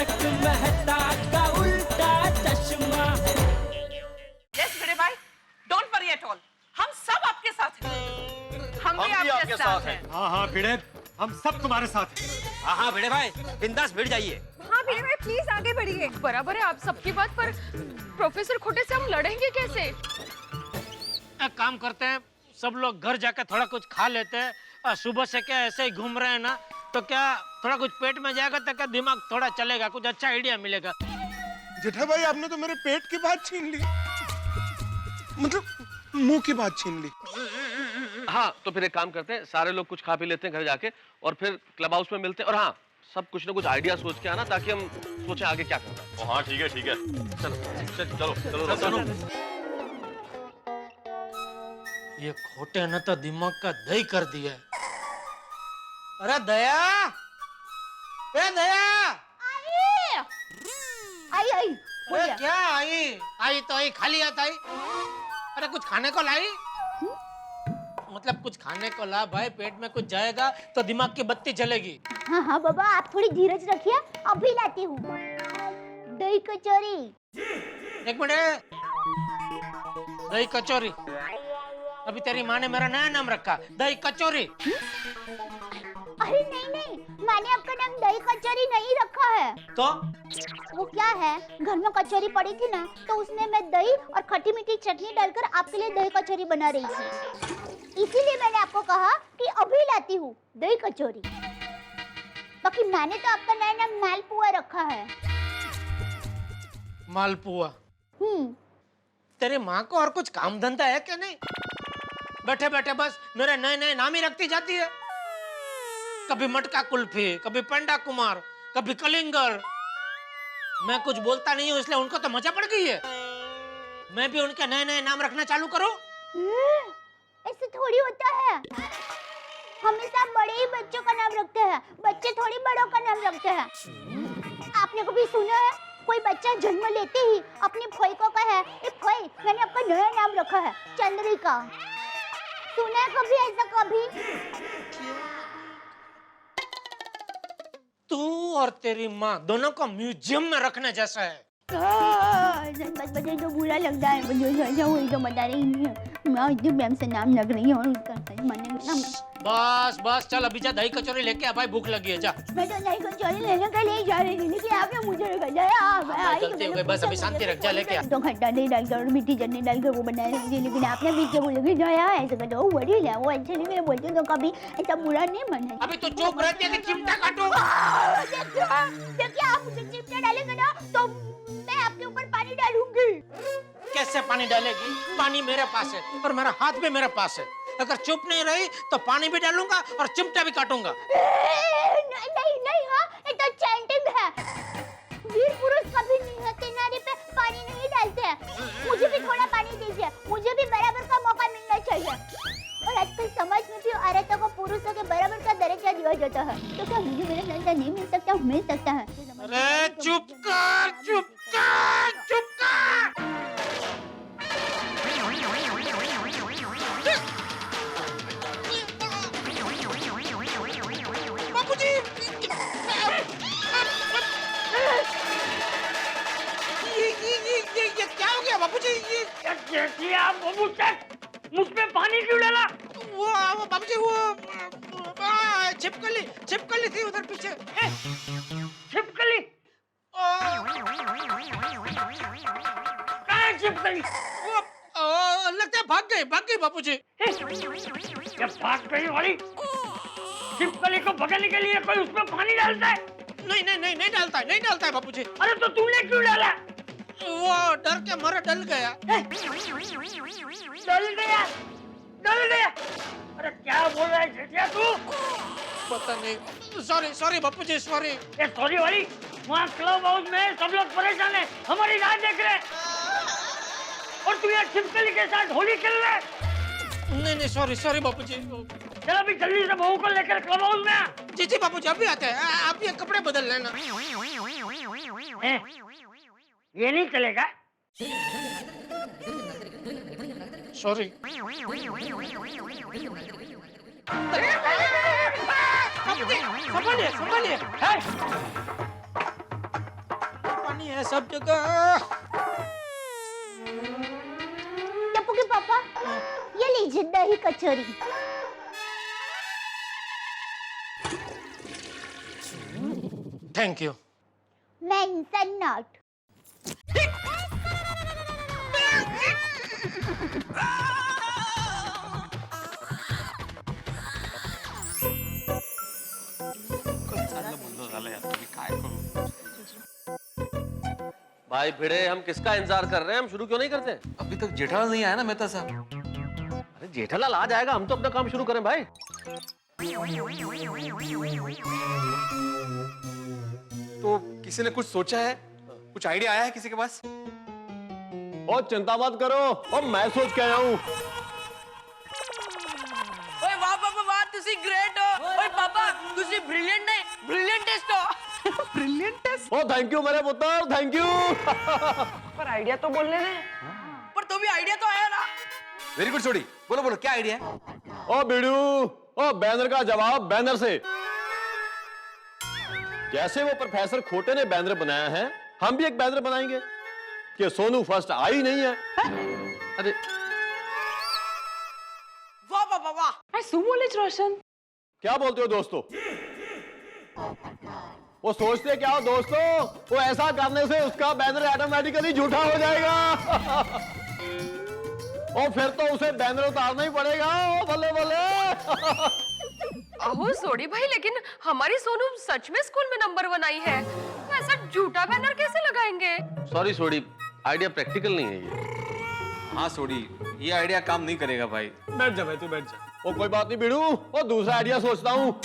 तारक मेहता का उल्टा चश्मा। यस भिड़े भाई, डोंट वरी एट ऑल, हम सब आपके साथ हैं। हम भी आपके साथ हैं। हाँ हाँ भिड़े, हम सब तुम्हारे साथ हैं। हाँ हाँ भिड़े भाई, बिंदास भिड़ जाइए। हाँ भिड़े भाई प्लीज आगे बढ़िए। बराबर है आप सबकी बात, पर प्रोफेसर खोटे से हम लड़ेंगे कैसे? एक काम करते हैं, सब लोग घर जाकर थोड़ा कुछ खा लेते हैं। सुबह से क्या ऐसे ही घूम रहे हैं ना, तो क्या थोड़ा कुछ पेट में जाएगा तो क्या दिमाग थोड़ा चलेगा, कुछ अच्छा आइडिया मिलेगा। जेठा भाई आपने तो मेरे पेट की बात छीन ली, मतलब मुंह की बात छीन ली। हाँ तो फिर एक काम करते हैं, सारे लोग कुछ खा पी लेते हैं घर जाके, और फिर क्लब हाउस में मिलते हैं। और हाँ, सब कुछ ना कुछ आइडिया सोच के आना, ताकि हम सोचें आगे क्या करना है। हाँ ठीक है चलो चलो चलो चलो। ये खोटे ने तो दिमाग का दही कर दिया है। अरे दया, ए दया, आई अरे क्या आई? आई तो आई, खाली हाथ आई। अरे कुछ खाने को लाई? मतलब कुछ खाने को ला भाई, पेट में कुछ जाएगा तो दिमाग की बत्ती जलेगी। हाँ हाँ बाबा, आप थोड़ी धीरज रखिए, अभी लाती हूँ। दही कचौरी। एक मिनट, दही कचौरी? अभी तेरी माँ ने मेरा नया नाम रखा, दही कचौरी। अरे नहीं नहीं, मैंने आपका नाम दही कचौरी नहीं रखा है। तो वो क्या है, घर में कचौरी पड़ी थी ना, तो उसमें मैं दही और खट्टी मीठी चटनी डालकर आपके लिए दही कचौरी बना रही थी, इसीलिए मैंने आपको कहा कि अभी लाती हूँ दही कचौरी। बाकी मैंने तो आपका नया नाम मालपुआ रखा है। मालपुआ? तेरी माँ को और कुछ काम धंधा है क्या नहीं? बैठे बैठे बस मेरे नए नए नाम ही रखती जाती है। कभी मटका कुल्फी, कभी पेंडा कुमार, कभी कलिंगर। मैं कुछ बोलता नहीं हूँ, इसलिए उनको तो मजा पड़ गई है। मैं भी उनके नए नए नाम रखना चालू करूं? ऐसे थोड़ी होता है, हमेशा बड़े ही बच्चों का नाम रखते हैं, बच्चे थोड़ी बड़ों का नाम रखते हैं। आपने कभी सुना है कोई बच्चा जन्म लेते ही अपनी खोई को कहे, ए खोई मैंने आपका नया नाम रखा है चंद्रिका? सुना है कभी ऐसा? कभी? तू और तेरी माँ दोनों को म्यूजियम में रखने जैसा है। मुझे तो बुरा लगता है, मुझे वही तो बता रही है, मैं इतने प्रेम से नाम लग रही हूँ और उसका मन। बस बस चल अभी जा, दही कचौरी लेके आ भाई, भूख लगी है। जा। मैं तो दही कचौरी लेने के लिए जा रही थी, लेकिन आपने मुझे रखा जाए। गलती हो गई, बस अभी शांति रख, जा लेके आ। तो खट्टा दही डालकर और मीठी चटनी डालकर वो बना रही थी, लेकिन आपने बीच के बोले जाया ऐसे कर दो, बड़ी है वो अच्छे नहीं, मेरे बोलते तो कभी ऐसा बुरा नहीं बना। अभी तो चुप रहती है कि चिमटा काटो। देखिए आप मुझे चिमटा डालेंगे ना तो मैं आपके ऊपर पानी डालूंगी। कैसे पानी डालेगी? पानी मेरे पास है और मेरा हाथ भी मेरे पास है। अगर चुप नहीं रही तो पानी भी डालूंगा और चिमटा भी काटूंगा। नहीं नहीं, हाँ ये तो चैंटिंग है। वीर पुरुष कभी निहत्थे नारी पे पानी नहीं डालते हैं। मुझे भी थोड़ा पानी दीजिए, मुझे भी बराबर का मौका मिलना चाहिए। और आजकल समाज में भी औरतों को पुरुषों के बराबर का दर्जा दिया जाता है, तो क्या मुझे मेरा दर्जा नहीं मिल सकता? मिल सकता है। अरे चुप कर, चुप कर, चुप कर। बाबूजी, ये क्या हो गया बाबूजी? ये आप मुझ पे पानी क्यों डाला? वो बाबूजी वो छिपकली थी उधर पीछे। छिपकली? कहाँ छिपकली? वो लगता है भाग गई बाबूजी। जब भाग गई वाली छिपकली को पकड़ने के लिए कोई उसमें पानी डालता है? नहीं डालता है बाबूजी। अरे तो तूने क्यों डाला? वो डर के मारे डल गया। डल गया? अरे क्या बोल रहा है जेठिया तू? पता नहीं, सॉरी बापूजी, सॉरी। सॉरी वाली, वहाँ क्लब हाउस में सब लोग परेशान है, हमारी राह देख रहे हैं, और तू यहाँ छिपकली के साथ होली खेल रहा है। नहीं सॉरी बापूजी। चल अभी जल्दी से बहू को लेकर क्लब हाउस में आ। जी बापूजी अभी आते हैं, आप ये कपड़े बदल लेना। ये नहीं चलेगा। सॉरी। संभालिए। है सब जगह। टप्पू के पापा, ये लीजिए दही कचौरी। Thank you. Mention not. भाई भिड़े, हम किसका इंतजार कर रहे हैं? हम शुरू क्यों नहीं करते? अभी तक जेठालाल नहीं आया ना मेहता साहब। अरे जेठालाल आ जाएगा, हम तो अपना काम शुरू करें भाई। तो किसी ने कुछ सोचा है? कुछ आइडिया आया है किसी के पास? और चिंता मत करो, और मैं सोच के आया हूँ। ओए वाह पापा वाह, तुसी ग्रेट हो। ओए पापा तुसी ब्रिलियंट नहीं, ब्रिलियंटेस्ट हो। ब्रिलियंटेस्ट? ओ थैंक यू मेरे पुत्र, थैंक यू। पर आइडिया तो बोलने दे। पर तो भी आइडिया तो आया ना। वेरी गुड छोड़ी, बोलो बोलो क्या आइडिया है? ओ बिड़ू, ओ बैनर का जवाब बैनर से। जैसे वो प्रोफेसर खोटे ने बैनर बनाया है, हम भी एक बैनर बनाएंगे कि सोनू फर्स्ट आई नहीं है। अरे वाह पापा वाह। आई सुमोलिज रोशन। क्या बोलते हो दोस्तों? वो सोचते क्या हो दोस्तों, वो ऐसा करने से उसका बैनर ऑटोमेटिकली झूठा हो जाएगा। और फिर तो उसे बैनर उतारना ही पड़ेगा। ओ बल्ले बल्ले। अहो सोडी भाई, लेकिन हमारी सोनू सच में स्कूल में नंबर 1 आई है, तो ऐसा झूठा बैनर कैसे लगाएंगे? सॉरी सोडी, आइडिया प्रैक्टिकल नहीं है ये। हाँ सोडी, ये आइडिया काम नहीं करेगा भाई। बैठ जा भाई, तू बैठ जा। ओ कोई बात नहीं बिड़ू, और दूसरा आइडिया सोचता हूँ।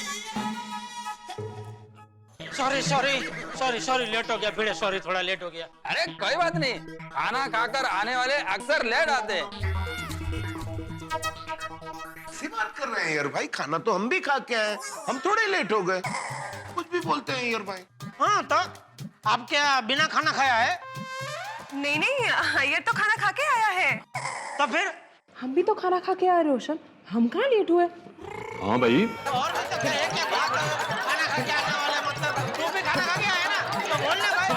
Sorry sorry sorry sorry, late हो गया भिड़े, सॉरी थोड़ा लेट हो गया। अरे कोई बात नहीं, खाना खाकर आने वाले अक्सर लेट आते हैं। ऐसी बात कर रहे हैं यार भाई, खाना तो हम भी खा के आए, हम थोड़े लेट हो गए। कुछ भी बोलते हैं यार भाई। हाँ तो आप क्या बिना खाना खाया है? नहीं नहीं, ये तो खाना खा के आया है। तो फिर हम भी तो खाना खा के आए रोशन, हम कहाँ लेट हुए? हाँ भाई, और मतलब क्या है, क्या बात है? खाना खा के आने वाला मतलब तू भी खाना खा के आया ना, तो बोलना भाई।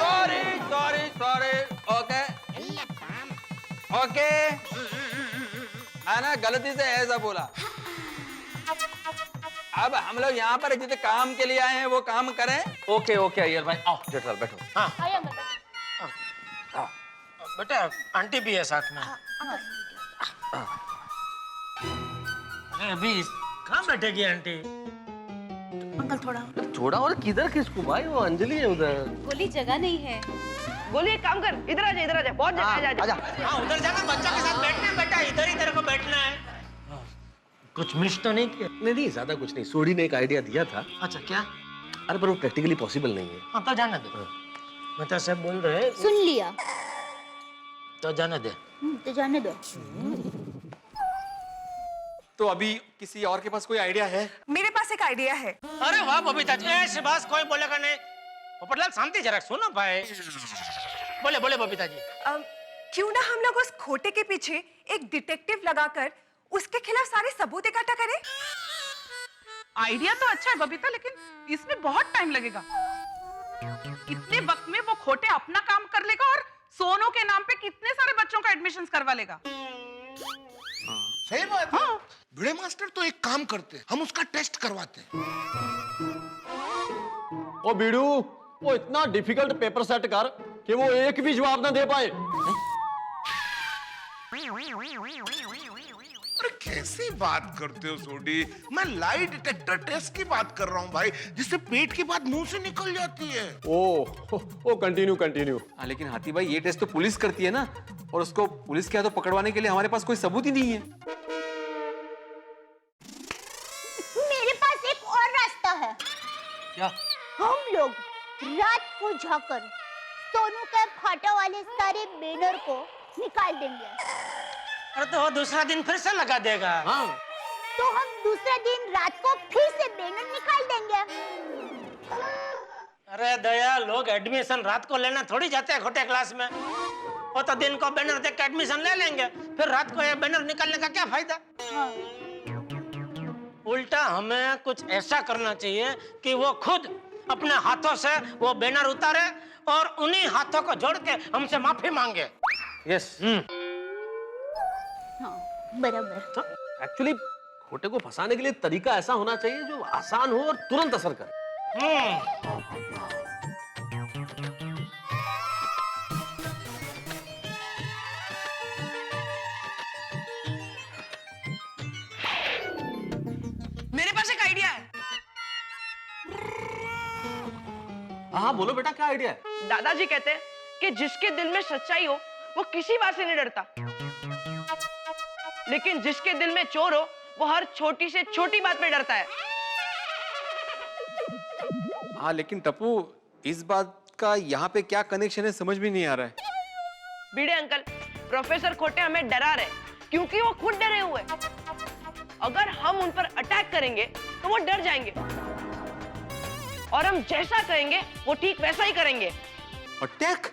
Sorry sorry sorry, okay okay, मैंने गलती से ऐसा बोला। अब हम लोग यहाँ पर जितने काम के लिए आए हैं वो काम करें। ओके ओके अय्यर भाई, आओ जेठालाल बैठो। हाँ आया बेटा। बेटा, आंटी भी है साथ में। अरे अभी कहाँ बैठेगी आंटी? अंकल थोड़ा। छोड़ा और किधर किसको भाई, वो अंजलि है उधर। बोली जगह नहीं है। बोलिए काम कर, इधर आ जा, इधर आ जा, बहुत जगह आ जा। हाँ उधर जाना, बच्चा के साथ बैठना है बेटा, इधर ही तेरे को बैठना है। कुछ मिस तो नहीं किया? नहीं ज्यादा कुछ नहीं, सोडी ने एक आइडिया दिया था। अच्छा क्या? अरे पर वो प्रैक्टिकली पॉसिबल नहीं है। हाँ तो जाने दे। मतलब सब बोल रहे हैं सुन लिया तो जाने दे। तो जाने दो। तो अभी किसी और के पास कोई आइडिया है? मेरे पास एक आइडिया है। अरे वाह बबीता जी, ऐसी बात कोई बोलेगा नहीं। पोपटलाल शांति जरा सुनो भाई। बोले बोले बबीता जी। क्यों ना हम लोग उस खोटे के पीछे एक डिटेक्टिव लगाकर उसके खिलाफ सारे सबूत इकट्ठा करें? आइडिया तो अच्छा है बबीता, लेकिन इसमें बहुत टाइम लगेगा। इतने वक्त में वो खोटे अपना काम कर लेगा और सोनू के नाम पे कितने सारे बच्चों का एडमिशन करवा लेगा। सही बात है। भिड़े मास्टर तो एक काम करते, हम उसका टेस्ट करवाते। ओ बीड़ू, वो इतना डिफिकल्ट पेपर सेट कर कि वो एक भी जवाब ना दे पाए। अरे कैसी बात करते हो सोडी, मैं लाई डिटेक्टर टेस्ट की बात कर रहा हूँ भाई, जिससे पेट की बात मुंह से निकल जाती है। ओ कंटिन्यू कंटिन्यू। लेकिन हाथी भाई, ये टेस्ट तो पुलिस करती है ना, और उसको पुलिस के हाथों पकड़वाने के लिए हमारे पास कोई सबूत ही नहीं है। मेरे पास एक और रास्ता है। क्या? हम लोग रात को जाकर सोनू के फाटा वाले सारे बैनर को निकाल देंगे। अरे तो वो दूसरा दिन फिर से लगा देगा। हाँ। तो हम दूसरा दिन रात को फिर से बैनर निकाल देंगे। अरे दया, लोग एडमिशन रात को लेना थोड़ी जाते हैं खोटे क्लास में। वो तो दिन को बैनर देख के एडमिशन ले लेंगे, फिर रात को ये बैनर निकालने का क्या फायदा? उल्टा हमें कुछ ऐसा करना चाहिए कि वो खुद अपने हाथों से वो बैनर उतारे और उन्हीं हाथों को जोड़ के हमसे माफी मांगे। यस हाँ बराबर। एक्चुअली खोटे को फंसाने के लिए तरीका ऐसा होना चाहिए जो आसान हो और तुरंत असर करे। मेरे पास एक आइडिया है। हाँ बोलो बेटा, क्या आइडिया है? दादाजी कहते हैं कि जिसके दिल में सच्चाई हो वो किसी बात से नहीं डरता, लेकिन जिसके दिल में चोर हो वो हर छोटी से छोटी बात पे डरता है। हाँ लेकिन टप्पू, इस बात का यहाँ पे क्या कनेक्शन है समझ में नहीं आ रहा है। बीड़े अंकल, प्रोफेसर खोटे हमें डरा रहे क्योंकि वो खुद डरे हुए। अगर हम उन पर अटैक करेंगे तो वो डर जाएंगे और हम जैसा कहेंगे वो ठीक वैसा ही करेंगे। अटैक?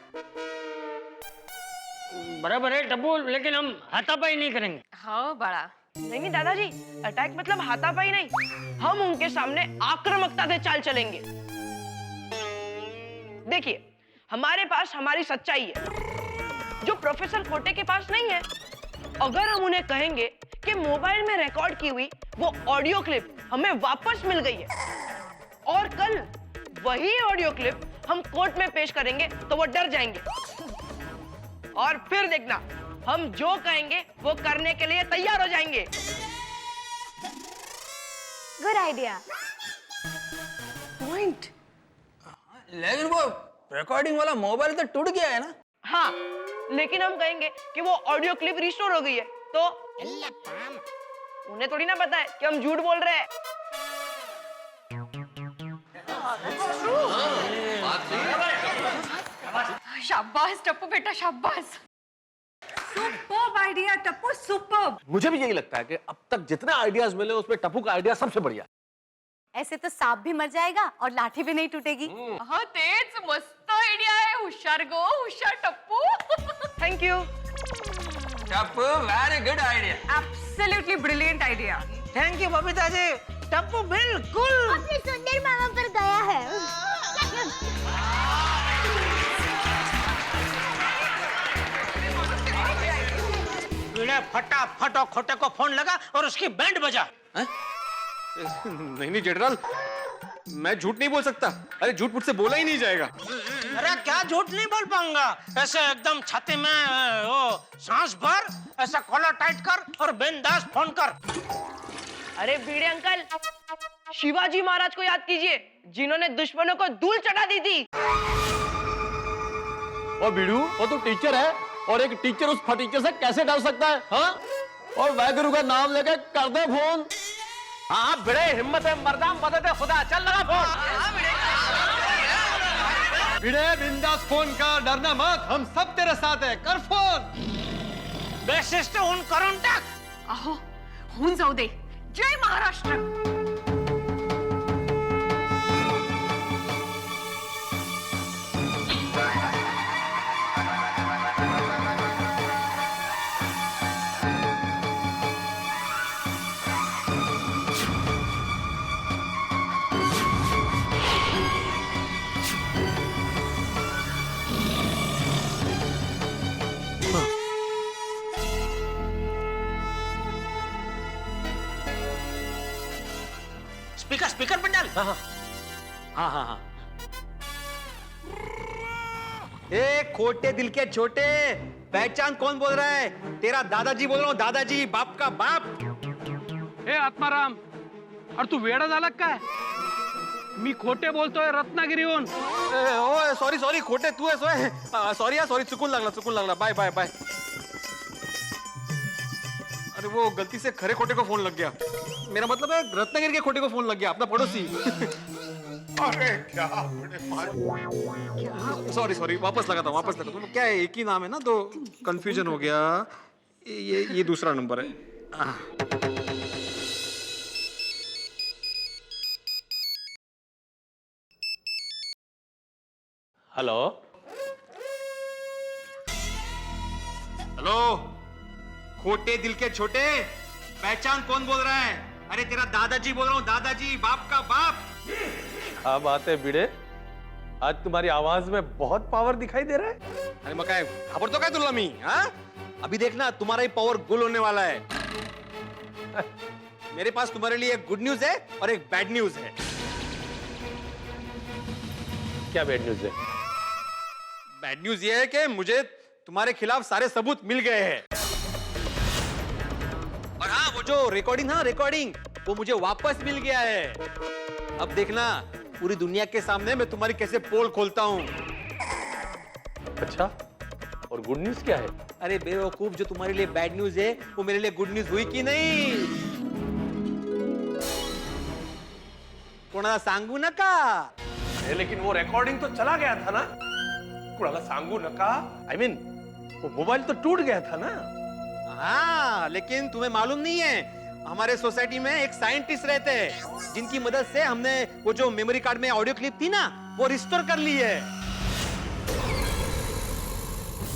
बराबर है टप्पू, लेकिन हम हाथापाई नहीं करेंगे। हाँ बड़ा। नहीं दादाजी, अटैक मतलब हाथापाई नहीं, हम उनके सामने आक्रामकता से चाल चलेंगे। देखिए, हमारे पास हमारी सच्चाई है जो प्रोफेसर खोटे के पास नहीं है। अगर हम उन्हें कहेंगे कि मोबाइल में रिकॉर्ड की हुई वो ऑडियो क्लिप हमें वापस मिल गई है और कल वही ऑडियो क्लिप हम कोर्ट में पेश करेंगे तो वो डर जाएंगे और फिर देखना, हम जो कहेंगे वो करने के लिए तैयार हो जाएंगे। Good idea. पॉइंट। लेकिन वो रिकॉर्डिंग वाला मोबाइल तो टूट गया है ना। हाँ, लेकिन हम कहेंगे कि वो ऑडियो क्लिप रिस्टोर हो गई है तो उन्हें थोड़ी ना पता है कि हम झूठ बोल रहे हैं। शाबाश टप्पू बेटा, शाबाश। Superb idea Tappu, superb. मुझे भी यही लगता है कि अब तक जितने आइडियाज मिले उसमें टप्पू का आइडिया सबसे बढ़िया। ऐसे तो सांप भी मर जाएगा और लाठी भी नहीं टूटेगी। हाँ तेज, मस्त आइडिया है। होशियार गो, होशियार Tappu. Thank you Tappu, very good idea. Absolutely brilliant idea. Thank you Babita ji. Tappu बिल्कुल अपने सुंदर मामा पर गया है। फटाफट और खोटे को फोन लगा और उसकी बैंड बजा। नहीं जेठलाल, मैं झूठ नहीं बोल सकता। अरे झूठ मुझसे बोला ही नहीं जाएगा। अरे क्या झूठ नहीं बोल पाऊंगा? ऐसे एकदम छाती में वो सांस भर, ऐसा कॉलर टाइट कर और बिंदास फोन कर। अरे भिड़े अंकल, शिवाजी महाराज को याद कीजिए जिन्होंने दुश्मनों को धूल चढ़ा दी थी। और बीड़ू, वो तो टीचर है और एक टीचर उस फटीचर से कैसे डर सकता है? हाँ? और वाहेगुरु का नाम लेके कर दे फोन। हाँ भिड़े, हिम्मत है मर्दाम, मदद है खुदा, चल लगा फोन। भिड़े बिंदास फोन कर, डरना मत, हम सब तेरे साथ है, कर फोन। बेसिस्ट उन करून टाक। अहो, होऊन जाऊ दे। जय महाराष्ट्र। स्पीकर पर डाल। हाँ हाँ हाँ हाँ। ए खोटे दिल के छोटे, पहचान कौन बोल रहा है? तेरा दादाजी बोल रहा हूँ, दादाजी, बाप का बाप। हे आत्माराम, और तू वेडा झाला काय? मी खोटे बोलतोय रत्नागिरीहून। ओ सॉरी सॉरी, खोटे तू आहे? सॉरी यार, सॉरी, चुकून लागला। Bye bye bye. अरे वो गलती से खरे खोटे को फोन लग गया। मेरा मतलब है रत्नागिरी के खोटे को फोन लग गया, अपना पड़ोसी। अरे क्या बड़े सॉरी, वापस लगाता हूँ। क्या है, एक ही नाम है ना, तो कंफ्यूजन हो गया। ये दूसरा नंबर है। हेलो हेलो, खोटे दिल के छोटे, पहचान कौन बोल रहा है? अरे तेरा दादाजी बोल रहा हूँ, दादाजी, बाप का बाप। क्या बात है भिड़े, आज तुम्हारी आवाज में बहुत पावर दिखाई दे रहा है। अरे मैं काय खबर तो क्या तुल्ला मी, हाँ? अभी देखना तुम्हारा ही पावर गुल होने वाला है। मेरे पास तुम्हारे लिए एक गुड न्यूज है और एक बैड न्यूज है। क्या बैड न्यूज है? बैड न्यूज ये है कि मुझे तुम्हारे खिलाफ सारे सबूत मिल गए हैं। और हाँ, वो जो रिकॉर्डिंग वो मुझे वापस मिल गया है। अब देखना पूरी दुनिया के सामने मैं तुम्हारी कैसे पोल खोलता हूँ। अच्छा, और गुड न्यूज क्या है? अरे बेवकूफ, जो तुम्हारे लिए बैड न्यूज है वो मेरे लिए गुड न्यूज हुई कि नहीं? कोणाला सांगू नका। लेकिन वो रिकॉर्डिंग तो चला गया था ना, कुणाला सांगू नका। I mean, वो मोबाइल तो टूट गया था ना। हाँ, लेकिन तुम्हें मालूम नहीं है, हमारे सोसाइटी में एक साइंटिस्ट रहते हैं जिनकी मदद से हमने वो जो मेमोरी कार्ड में ऑडियो क्लिप थी ना, वो रिस्टोर कर ली है।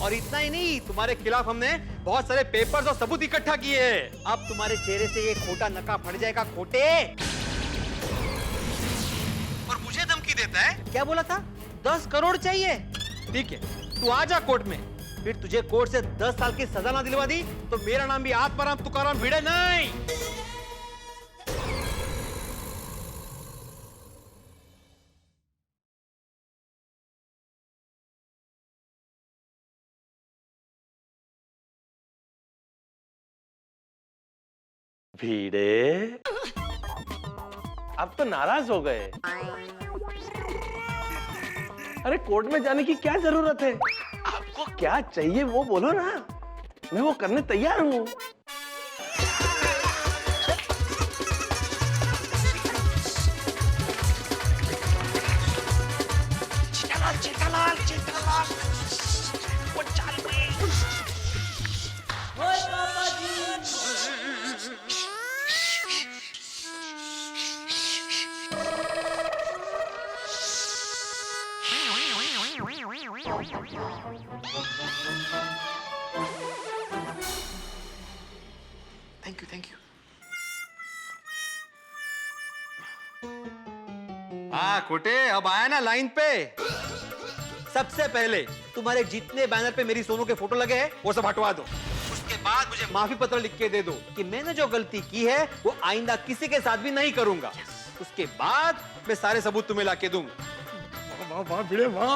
और इतना ही नहीं, तुम्हारे खिलाफ हमने बहुत सारे पेपर्स और सबूत इकट्ठा किए हैं। अब तुम्हारे चेहरे से ये खोटा नका फट जाएगा, खोटे। और मुझे धमकी देता है, क्या बोला था? 10 करोड़ चाहिए। ठीक है, तू आ जा कोर्ट में, फिर तुझे कोर्ट से 10 साल की सजा ना दिलवा दी तो मेरा नाम भी आत्माराम तुकाराम भिड़े नहीं। भिड़े, अब तो नाराज हो गए। अरे कोर्ट में जाने की क्या जरूरत है? आपको क्या चाहिए वो बोलो ना, मैं वो करने तैयार हूँ। Thank you. हाँ खोटे, अब आया ना लाइन पे। सबसे पहले तुम्हारे जितने बैनर पे मेरी सोनू के फोटो लगे हैं वो सब हटवा दो। उसके बाद मुझे माफी पत्र लिख के दे दो कि मैंने जो गलती की है वो आइंदा किसी के साथ भी नहीं करूंगा। उसके बाद मैं सारे सबूत तुम्हें लाके दूंगा। वाह वाह भिड़े वाह।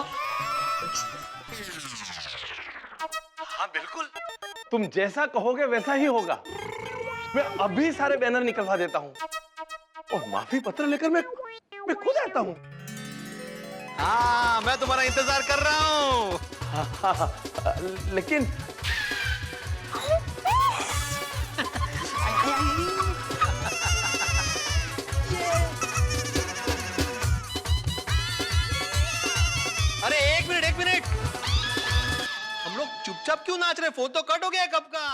हाँ बिल्कुल, तुम जैसा कहोगे वैसा ही होगा। मैं अभी सारे बैनर निकलवा देता हूँ और माफी पत्र लेकर मैं खुद आता हूँ। हाँ, मैं तुम्हारा इंतजार कर रहा हूँ। लेकिन अरे एक मिनट, हम लोग चुपचाप क्यों नाच रहे? फोन तो कट हो गया कब का।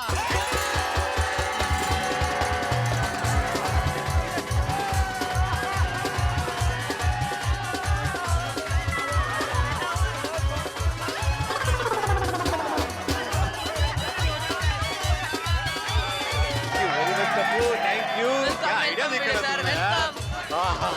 Thank you. क्या आइडिया देख रहा तुमने यार। हाँ।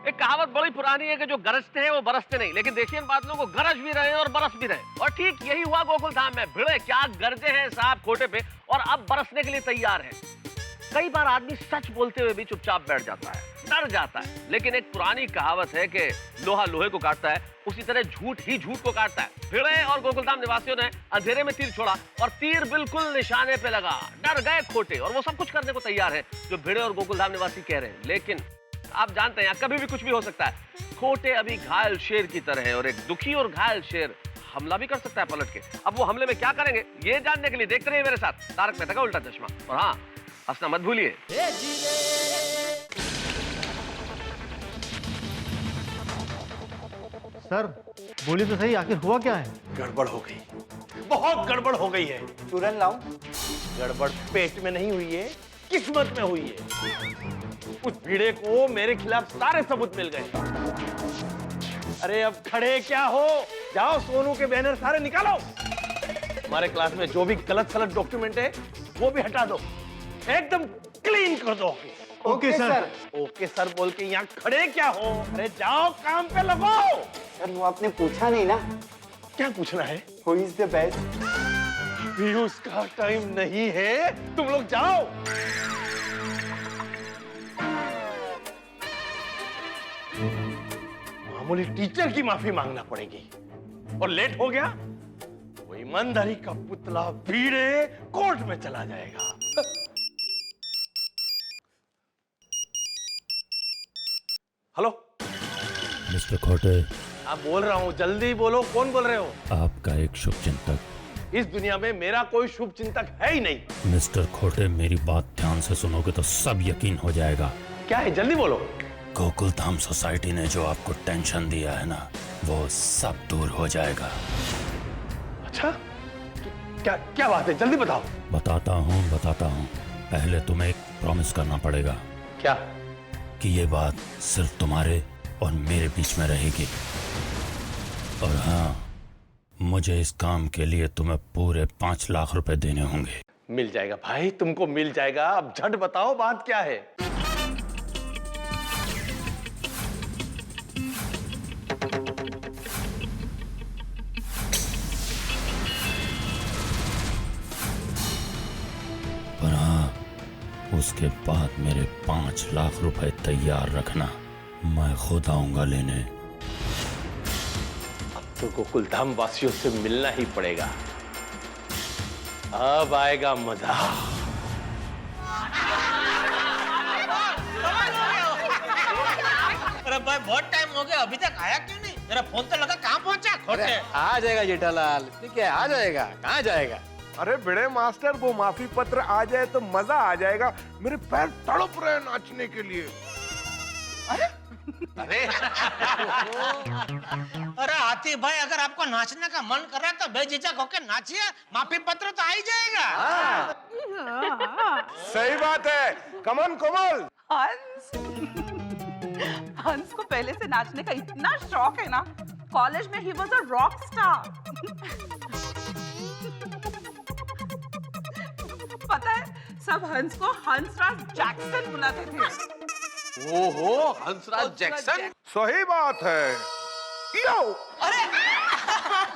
एक कहावत बड़ी पुरानी है कि जो गरजते हैं वो बरसते नहीं, लेकिन देखिए इन बादलों को गरज भी रहे और बरस भी रहे। और ठीक यही हुआ गोकुल धाम में। भिड़े क्या गरजे हैं साहब खोटे पे, और अब बरसने के लिए तैयार है। कई बार आदमी सच बोलते हुए भी चुपचाप बैठ जाता है, डर जाता है। लेकिन एक पुरानी कहावत है कि लोहा लोहे को काटता है, उसी तरह झूठ ही झूठ को काटता है। भिड़े और गोकुलधाम निवासियों ने अंधेरे में तीर छोड़ा और तीर बिल्कुल निशाने पे लगा। डर गए खोटे और वो सब कुछ करने को तैयार है जो भिड़े और गोकुलधाम निवासी कह रहे हैं। लेकिन आप जानते हैं कभी भी कुछ भी हो सकता है। खोटे अभी घायल शेर की तरह है और एक दुखी और घायल शेर हमला भी कर सकता है पलट के। अब वो हमले में क्या करेंगे ये जानने के लिए देखते रहिए मेरे साथ तारक मेहता का उल्टा चश्मा। और हाँ, हंसना मत भूलिए। सर बोली तो सही, आखिर हुआ क्या है? गड़बड़ हो गई, बहुत गड़बड़ हो गई है। तुरंत लाऊं? गड़बड़ पेट में नहीं हुई है, किस्मत में हुई है। उस भिड़े को मेरे खिलाफ सारे सबूत मिल गए। अरे अब खड़े क्या हो, जाओ सोनू के बैनर सारे निकालो। हमारे क्लास में जो भी गलत सलत डॉक्यूमेंट है वो भी हटा दो, एकदम क्लीन कर दो। Okay sir. ओके सर बोल के यहाँ खड़े क्या हो? अरे जाओ काम पे लगो। सर वो आपने पूछा नहीं ना, क्या पूछना है? Who is the best? भी उसका टाइम नहीं है, तुम लोग जाओ। मामूली टीचर की माफी मांगना पड़ेगी और लेट हो गया वो ईमानदारी का पुतला भीड़े कोर्ट में चला जाएगा। हेलो मिस्टर खोटे, आप बोल रहा हूँ, जल्दी बोलो, कौन बोल रहे हो? आपका एक शुभ चिंतक। इस दुनिया में मेरा कोई शुभ चिंतक है ही नहीं। मिस्टर खोटे, मेरी बात ध्यान से सुनोगे तो सब यकीन हो जाएगा। क्या है, जल्दी बोलो। गोकुल धाम सोसाइटी ने जो आपको टेंशन दिया है ना, वो सब दूर हो जाएगा। अच्छा, क्या क्या बात है, जल्दी बताओ। बताता हूँ। पहले तुम्हें एक प्रॉमिस करना पड़ेगा। क्या? कि ये बात सिर्फ तुम्हारे और मेरे बीच में रहेगी। और हाँ, मुझे इस काम के लिए तुम्हें पूरे 5 लाख रुपए देने होंगे। मिल जाएगा भाई, तुमको मिल जाएगा। अब झट बताओ बात क्या है। पर हाँ, उसके बाद मेरे 5 लाख रुपए तैयार रखना, मैं खुद आऊंगा लेने। तो गोकुल धाम वासियों से मिलना ही पड़ेगा, अब आएगा मजा। अरे भाई बहुत टाइम हो गया, अभी तक आया क्यों नहीं? तेरा फोन तो लगा, कहाँ पहुंचा? खोटे आ जाएगा जेठालाल, ठीक है आ जाएगा। कहाँ जाएगा? अरे बड़े मास्टर, वो माफी पत्र आ जाए तो मजा आ जाएगा। मेरे पैर तड़प रहे हैं नाचने के लिए। अरे अरे हाथी भाई, अगर आपको नाचने का मन कर रहा है तो बेझिझक होकर नाचिए, माफी पत्र तो आ ही जाएगा। सही बात है। कमन कोमल। हंस को पहले से नाचने का इतना शौक है ना, कॉलेज में he was a rock star. पता है, सब हंस को हंसराज जैक्सन बुलाते थे। ओहो, हंसराज जैक्सन। सही बात है। यो! अरे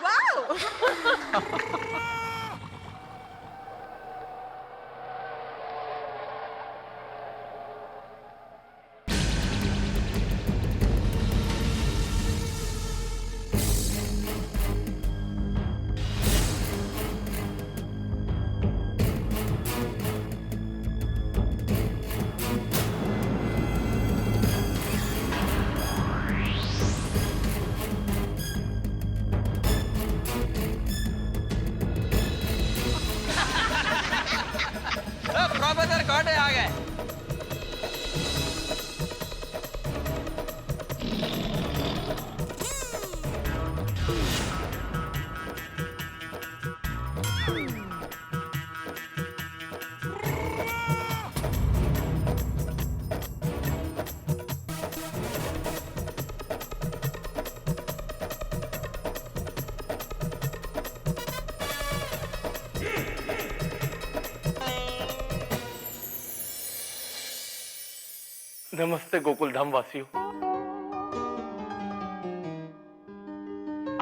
वाओ! प्रोफेसर खोटे आ गए। नमस्ते गोकुल धाम वासियों।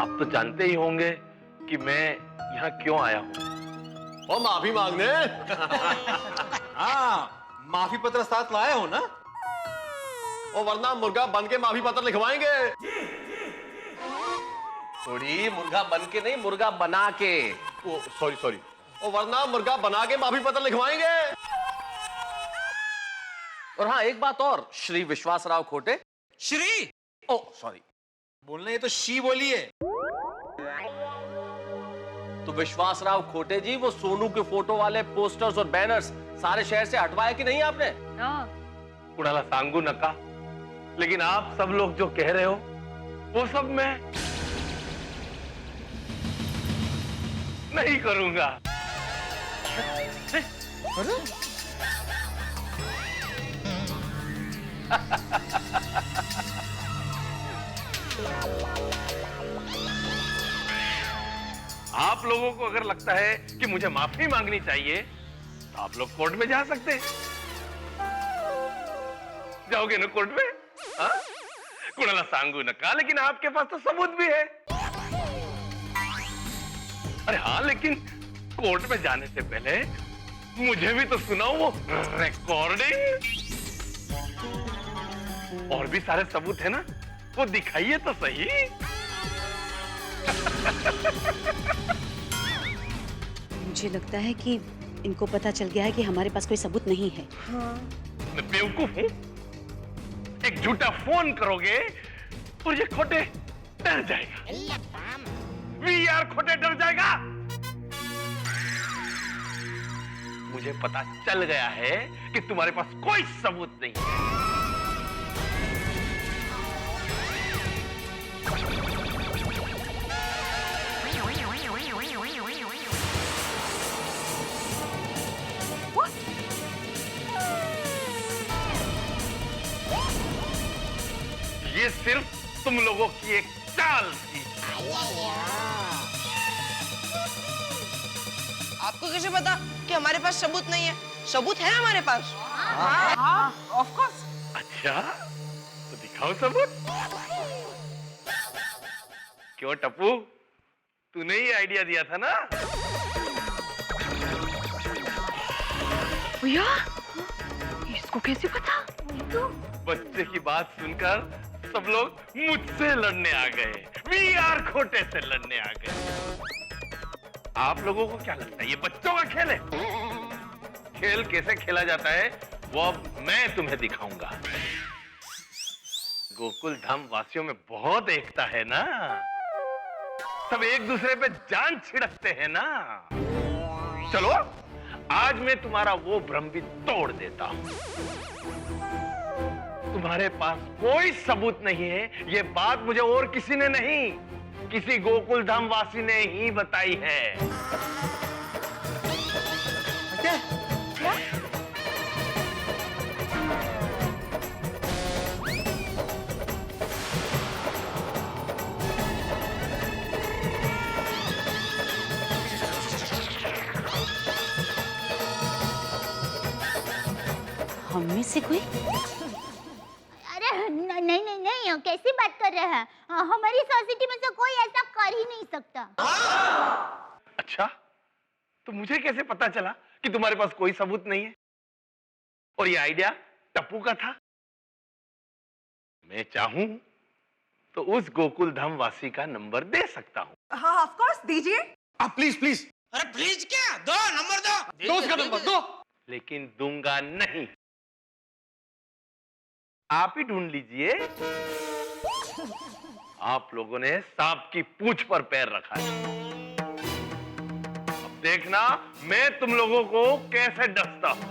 आप तो जानते ही होंगे कि मैं यहाँ क्यों आया हूँ। और माफी मांगने। हाँ, माफी पत्र साथ लाए हो ना? और वरना मुर्गा बन के माफी पत्र लिखवाएंगे। थोड़ी मुर्गा बन के नहीं, मुर्गा बना के। ओ सॉरी। और वरना मुर्गा बना के माफी पत्र लिखवाएंगे। और हाँ, एक बात और, श्री विश्वासराव खोटे। श्री? ओ सॉरी, बोलने तो शी बोलिए। तो विश्वासराव खोटे जी, वो सोनू के फोटो वाले पोस्टर्स और बैनर्स सारे शहर से हटवाए कि नहीं आपने? कुणाला सांगू नका, लेकिन आप सब लोग जो कह रहे हो वो सब मैं नहीं करूंगा। आप आप लोगों को अगर लगता है कि मुझे माफी मांगनी चाहिए तो आप लोग कोर्ट में जा सकते हैं। जाओगे ना कोर्ट में? हाँ? कुणाला सांगू नका, लेकिन आपके पास तो सबूत भी है। अरे हाँ, लेकिन कोर्ट में जाने से पहले मुझे भी तो सुनाओ वो रिकॉर्डिंग। और भी सारे सबूत है ना, वो दिखाइए तो सही। मुझे लगता है कि इनको पता चल गया है कि हमारे पास कोई सबूत नहीं है। मैं बेवकूफ हूं? एक झूठा फोन करोगे और ये खोटे डर जाएगा। VR खोटे डर जाएगा। मुझे पता चल गया है कि तुम्हारे पास कोई सबूत नहीं है। ये सिर्फ तुम लोगों की एक चाल थी। आपको कैसे पता कि हमारे पास सबूत नहीं है? सबूत है हमारे पास। हाँ, ऑफ कोर्स। अच्छा, तो दिखाओ सबूत। क्यों टप्पू, तूने ही आइडिया दिया था ना? भैया, इसको कैसे पता? बच्चे की बात सुनकर सब लोग मुझसे लड़ने आ गए। VR खोटे से लड़ने आ गए। आप लोगों को क्या लगता है ये बच्चों का खेल है? खेल कैसे खेला जाता है वो अब मैं तुम्हें दिखाऊंगा। गोकुल धाम वासियों में बहुत एकता है ना, सब एक दूसरे पे जान छिड़कते हैं ना। चलो आज मैं तुम्हारा वो भ्रम भी तोड़ देता हूं। तुम्हारे पास कोई सबूत नहीं है, ये बात मुझे और किसी ने नहीं, किसी गोकुल धाम वासी ने ही बताई है। क्या? हम में से कोई? अरे नहीं नहीं नहीं, कैसी बात कर रहे हैं? हमारी सोसाइटी में से कोई ऐसा कर ही नहीं सकता। अच्छा, तो मुझे कैसे पता चला कि तुम्हारे पास कोई सबूत नहीं है? और ये आइडिया टप्पू का था? मैं चाहूं तो उस गोकुल धाम वासी का नंबर दे सकता हूं। हाँ, ऑफ कोर्स, दीजिए। आप प्लीज प्लीज। अरे प्लीज क्या, दो नंबर दो। दो उसका नंबर दो। लेकिन दूंगा नहीं, आप ही ढूंढ लीजिए। आप लोगों ने सांप की पूंछ पर पैर रखा है। अब देखना मैं तुम लोगों को कैसे डसता हूं।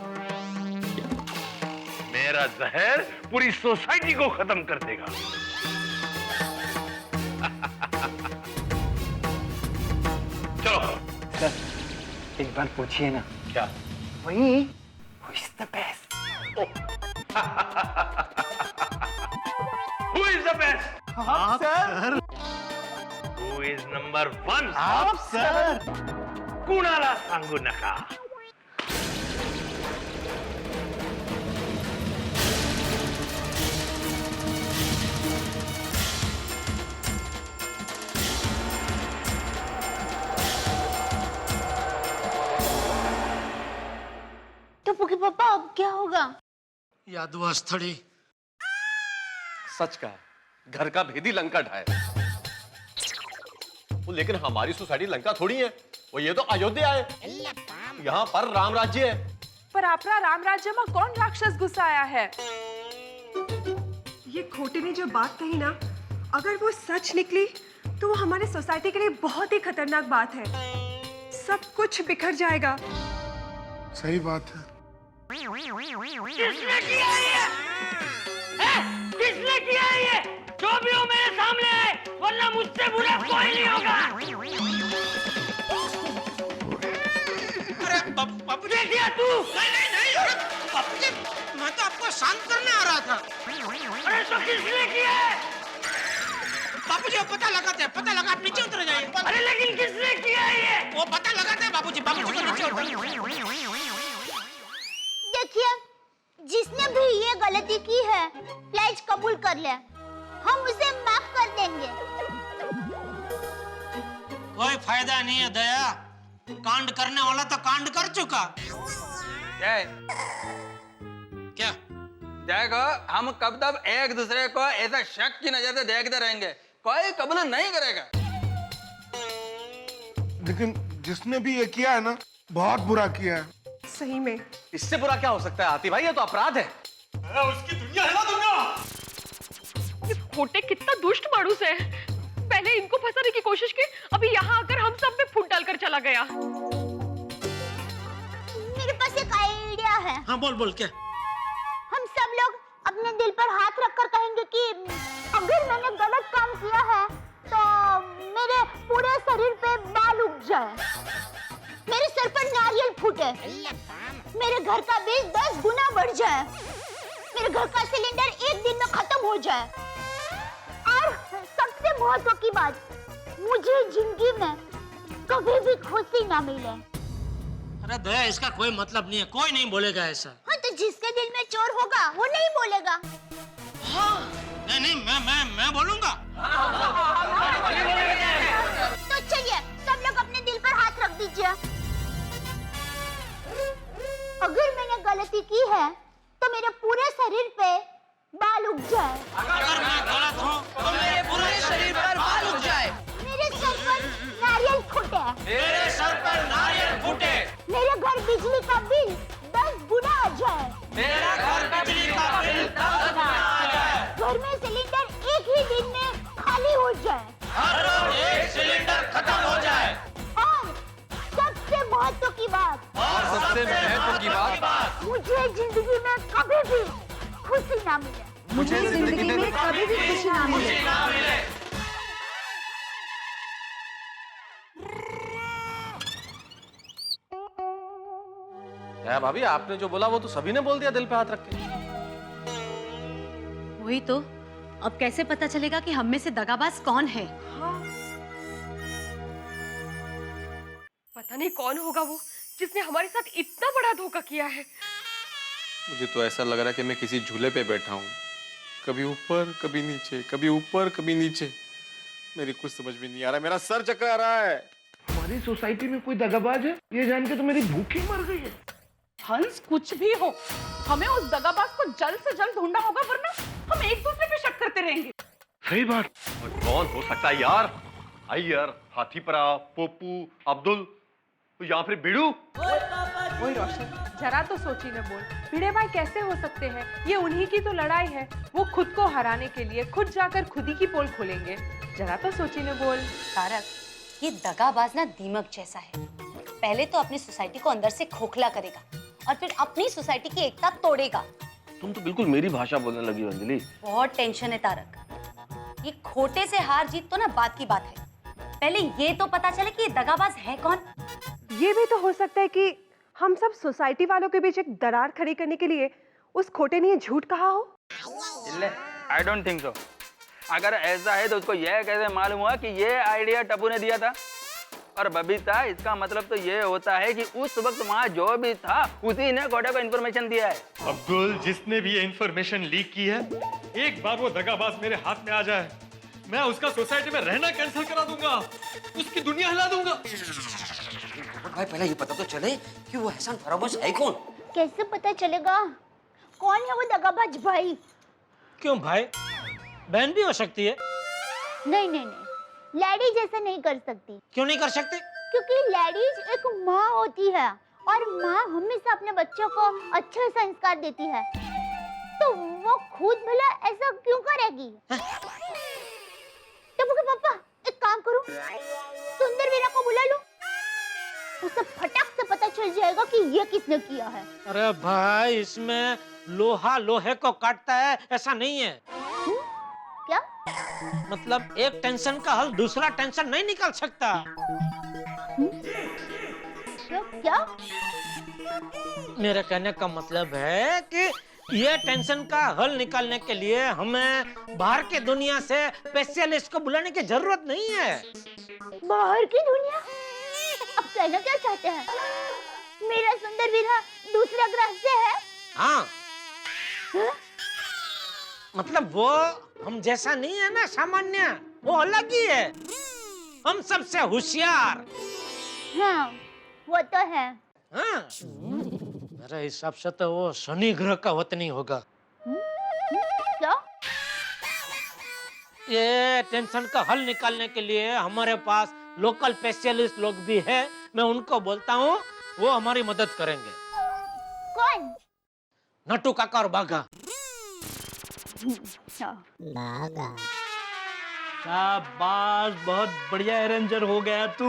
मेरा जहर पूरी सोसाइटी को खत्म कर देगा। चलो एक बार पूछिए ना। क्या? वही Who is the best? Who is the best? आप सर। Who is number 1? आप सर। कुणाला सांगू नका। टप्पू के पापा अब क्या होगा? यादवा स्थली। सच का घर का भेदी लंका ढाए। वो लेकिन हमारी सोसाइटी लंका थोड़ी है, वो ये तो अयोध्या है। यहाँ पर राम राज्य है। पर आपरा राम राज्य में कौन राक्षस घुसा आया है? ये खोटे ने जो बात कही ना, अगर वो सच निकली तो वो हमारे सोसाइटी के लिए बहुत ही खतरनाक बात है। सब कुछ बिखर जाएगा। सही बात है। किसने किया ये? किसने किया ये? जो भी हो मेरे सामने आए, वरना मुझसे बुरा कोई नहीं होगा। अरे बापू जी क्या तू? नहीं अरे बापू जी, मैं तो आपको शांत करने आ रहा था। अरे तो किसने किया है? बाबूजी वो पता लगाते हैं, पता लगा, आप नीचे उतर जाइए। अरे लेकिन किसने किया ये? वो पता लगाते हैं बाबूजी, बाबूजी को नीचे उतर। देखिए, जिसने भी ये गलती की है प्लीज कबूल कर ले, हम उसे माफ कर देंगे। कोई फायदा नहीं है दया, कांड करने वाला तो कांड कर चुका। क्या देखो, हम कब तक एक दूसरे को ऐसा शक की नजर से देखते रहेंगे, कोई कबूल नहीं करेगा। लेकिन जिसने भी ये किया है ना, बहुत बुरा किया है। सही में इससे बुरा क्या हो सकता है आती भाई, ये तो अपराध है। उसकी दुनिया हिला दूंगा। ये खोटे कितना दुष्ट मानुस है। पहले इनको फंसाने की कोशिश की, अभी यहाँ आकर हम सब में फूट डालकर चला गया। मेरे पास एक आइडिया है। हाँ बोल बोल क्या? हम सब लोग अपने दिल पर हाथ रखकर कहेंगे कि अगर मैंने गलत काम किया है तो मेरे पूरे शरीर पे बाल उग जाए, मेरे सर पर नारियल फूटे, मेरे घर का बिल 10 गुना बढ़ जाए, मेरे घर का सिलेंडर एक दिन में खत्म हो जाए, और सबसे महत्व की बात, मुझे जिंदगी में कभी भी खुशी ना मिले। अरे दया, इसका कोई मतलब नहीं है, कोई नहीं बोलेगा ऐसा। हाँ, तो जिसके दिल में चोर होगा वो नहीं बोलेगा। हाँ, नहीं मैं बोलूंगा। तो चलिए सब लोग अपने दिल पर हाथ रख दीजिए। अगर मैंने गलती की है तो मेरे पूरे शरीर पे बाल उग जाए। अगर मैं गलत हूँ तो मेरे पूरे शरीर पर बाल उग जाए, मेरे सर पर नारियल फूटे, मेरे सर पर नारियल फूटे, मेरे घर बिजली का बिल 10 गुना आ जाए, मेरा घर बिजली का बिल 10 गुना आ जाए, घर में सिलेंडर एक ही दिन में खाली हो जाए, हर रोज एक सिलेंडर खत्म हो जाए, और सबसे महत्व की बात, मुझे जिंदगी में कभी भी खुशी ना मिले। मुझे जिंदगी में कभी भी खुशी ना मिले। क्या भाभी, आपने जो बोला वो तो सभी ने बोल दिया दिल पे हाथ रख के। वही तो, अब कैसे पता चलेगा कि हम में से दगाबाज कौन है? पता नहीं कौन होगा वो जिसने हमारे साथ इतना बड़ा धोखा किया है। मुझे तो ऐसा लग रहा है कि मैं किसी झूले पे बैठा हूँ, कभी ऊपर कभी नीचे, कभी ऊपर कभी नीचे। मेरी कुछ समझ में नहीं आ रहा, मेरा सर चकरा रहा है। हमारी सोसाइटी में कोई दगाबाज है, ये जान के तो मेरी भूख ही मर गई है। हंस, कुछ भी हो, हमें उस दगाबाज को जल्द से जल्द ढूंढना होगा, वरना हम एक दूसरे पे शक करते रहेंगे। सही बात। और कौन हो सकता है यार? अय्यर, हाथीपरा, पोपू, अब्दुल या फिर बिड़ू? वही रोशन, जरा तो सोची न बोल, भिड़े भाई कैसे हो सकते हैं? ये उन्हीं की तो लड़ाई है, वो खुद को हराने के लिए खुद जाकर खुद ही की पोल खोलेंगे। जरा तो सोची न बोल। तारक, ये दगाबाज ना दीमक जैसा है। पहले तो अपनी सोसाइटी को अंदर से खोखला करेगा और फिर अपनी सोसाइटी की एकता तोड़ेगा। तुम तो बिल्कुल मेरी भाषा बोलने लगी हो अंजलि। बहुत टेंशन है तारक। ये खोटे से हार जीत तो ना बात की बात है, पहले ये तो पता चले कि ये दगाबाज है कौन। ये भी तो हो सकता है कि हम सब सोसाइटी वालों के बीच एक दरार खड़ी करने के लिए उस खोटे ने झूठ कहा हो। I don't think so. अगर ऐसा है तो उसको यह कैसे मालूम हुआ कि ये आइडिया टप्पू ने दिया था? और बबीता, इसका मतलब तो ये होता है कि उस वक्त वहाँ जो भी था उसी ने खोटे को इन्फॉर्मेशन दिया है। अब्दुल, जिसने भी ये इन्फॉर्मेशन लीक की है, एक बार वो दगाबाज मेरे हाथ में आ जाए, मैं उसका सोसाइटी में रहना कैंसिल करा दूंगा, उसकी दुनिया हिला दूंगा। भाई पहले ये पता तो चले कि वो एहसान फरामोश है कौन। कैसे पता चलेगा कौन है वो दगाबाज भाई? क्यों भाई, बहन भी हो सकती है। नहीं नहीं नहीं, लेडीज ऐसा नहीं कर सकती। क्यों नहीं कर सकते? क्योंकि लेडीज एक माँ होती है और माँ हमेशा अपने बच्चों को अच्छे संस्कार देती है, तो वो खुद भला ऐसा क्यों करेगी? टप्पू के पापा, एक काम करो, सुंदर वीरा को बुला लो, उसे फटाक से पता चल जाएगा कि ये किसने किया है। अरे भाई, इसमें लोहा लोहे को काटता है ऐसा नहीं है। क्या मतलब एक टेंशन का हल दूसरा टेंशन नहीं निकाल सकता। क्या? मेरे कहने का मतलब है कि ये टेंशन का हल निकालने के लिए हमें बाहर की दुनिया से स्पेशलिस्ट को बुलाने की जरूरत नहीं है। बाहर की दुनिया? अब कहना क्या चाहते हैं? मेरा सुंदर वीरा दूसरा ग्रह से है? हाँ। मतलब वो हम जैसा नहीं है ना सामान्य, वो अलग ही है, हम सबसे होशियार। हाँ, वो तो है। हाँ, मेरे हिसाब से तो वो शनि ग्रह का वतनी होगा। क्या? ये टेंशन का हल निकालने के लिए हमारे पास लोकल स्पेशलिस्ट लोग भी हैं। मैं उनको बोलता हूँ, वो हमारी मदद करेंगे। कौन? नट्टू काका और बाघा। शाबाश, बहुत बढ़िया अरेंजर हो गया तू।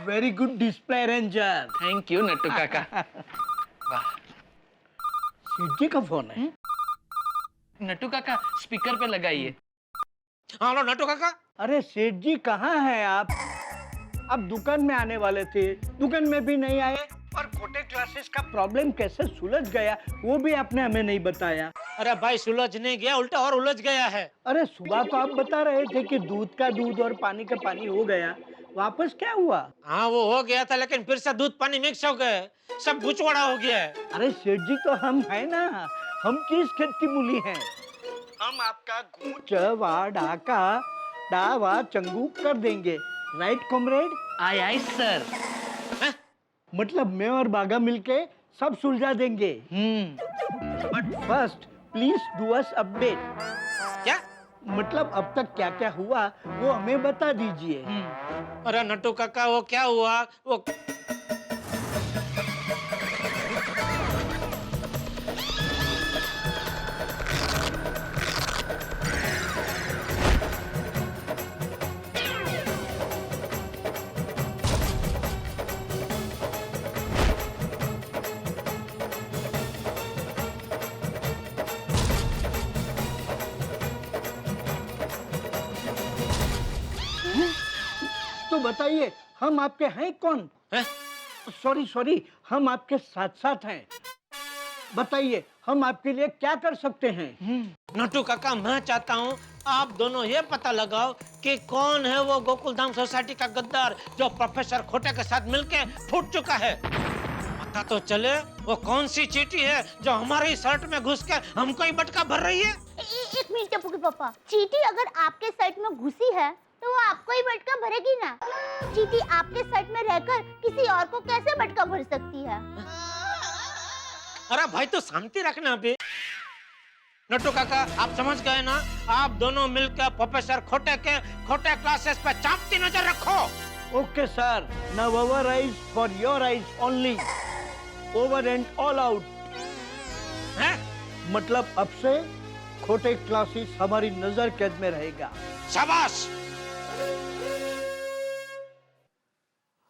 Very good display arranger. Thank you Nattu काका। सेठ जी का फोन है। नट्टू काका स्पीकर पे लगाइए। हेलो नट्टू काका। अरे सेठ जी कहाँ हैं आप? अब दुकान में आने वाले थे, दुकान में भी नहीं आए, और खोटे क्लासेस का प्रॉब्लम कैसे सुलझ गया वो भी आपने हमें नहीं बताया। अरे भाई सुलझ नहीं गया, उल्टा और उलझ गया है। अरे सुबह तो आप बता रहे थे कि दूध का दूध और पानी का पानी हो गया, वापस क्या हुआ? हाँ वो हो गया था, लेकिन फिर से दूध पानी मिक्स हो गए, सब गुचवाड़ा हो गया है। अरे सेठ जी तो हम है ना, हम किस खेत की मूली हैं? हम आपका गूंच वा ढाका डावा चंगू कर देंगे, राइट कॉमरेड? आय आय सर। मतलब मैं और बागा मिलके सब सुलझा देंगे। But first please do us update. क्या मतलब अब तक क्या क्या हुआ वो हमें बता दीजिए। अरे नट्टू काका वो क्या हुआ वो तो बताइए हम आपके हैं कौन? सॉरी सॉरी, हम आपके साथ साथ हैं। बताइए हम आपके लिए क्या कर सकते हैं? नट्टू काका मैं चाहता हूँ आप दोनों ये पता लगाओ कि कौन है वो गोकुल धाम सोसाइटी का गद्दार जो प्रोफेसर खोटे के साथ मिलके फूट चुका है। पता तो चले वो कौन सी चींटी है जो हमारी शर्ट में घुस के हमको ही बटका भर रही है। एक मिनट टप्पू के पापा, चींटी अगर आपके शर्ट में घुसी है तो वो आपको ही बटका भरेगी ना। चींटी आपके शर्ट में रहकर किसी और को कैसे बटका भर सकती है? अरे भाई तो शांति रखना अभी। नट्टू काका आप समझ गए ना, आप दोनों मिलकर प्रोफेसर खोटे के खोटे क्लासेस पे चांपती नजर रखो। Okay sir, now our eyes for your eyes only, over and all out. मतलब अब से खोटे क्लासेस हमारी नजर कैद में रहेगा। शाबाश।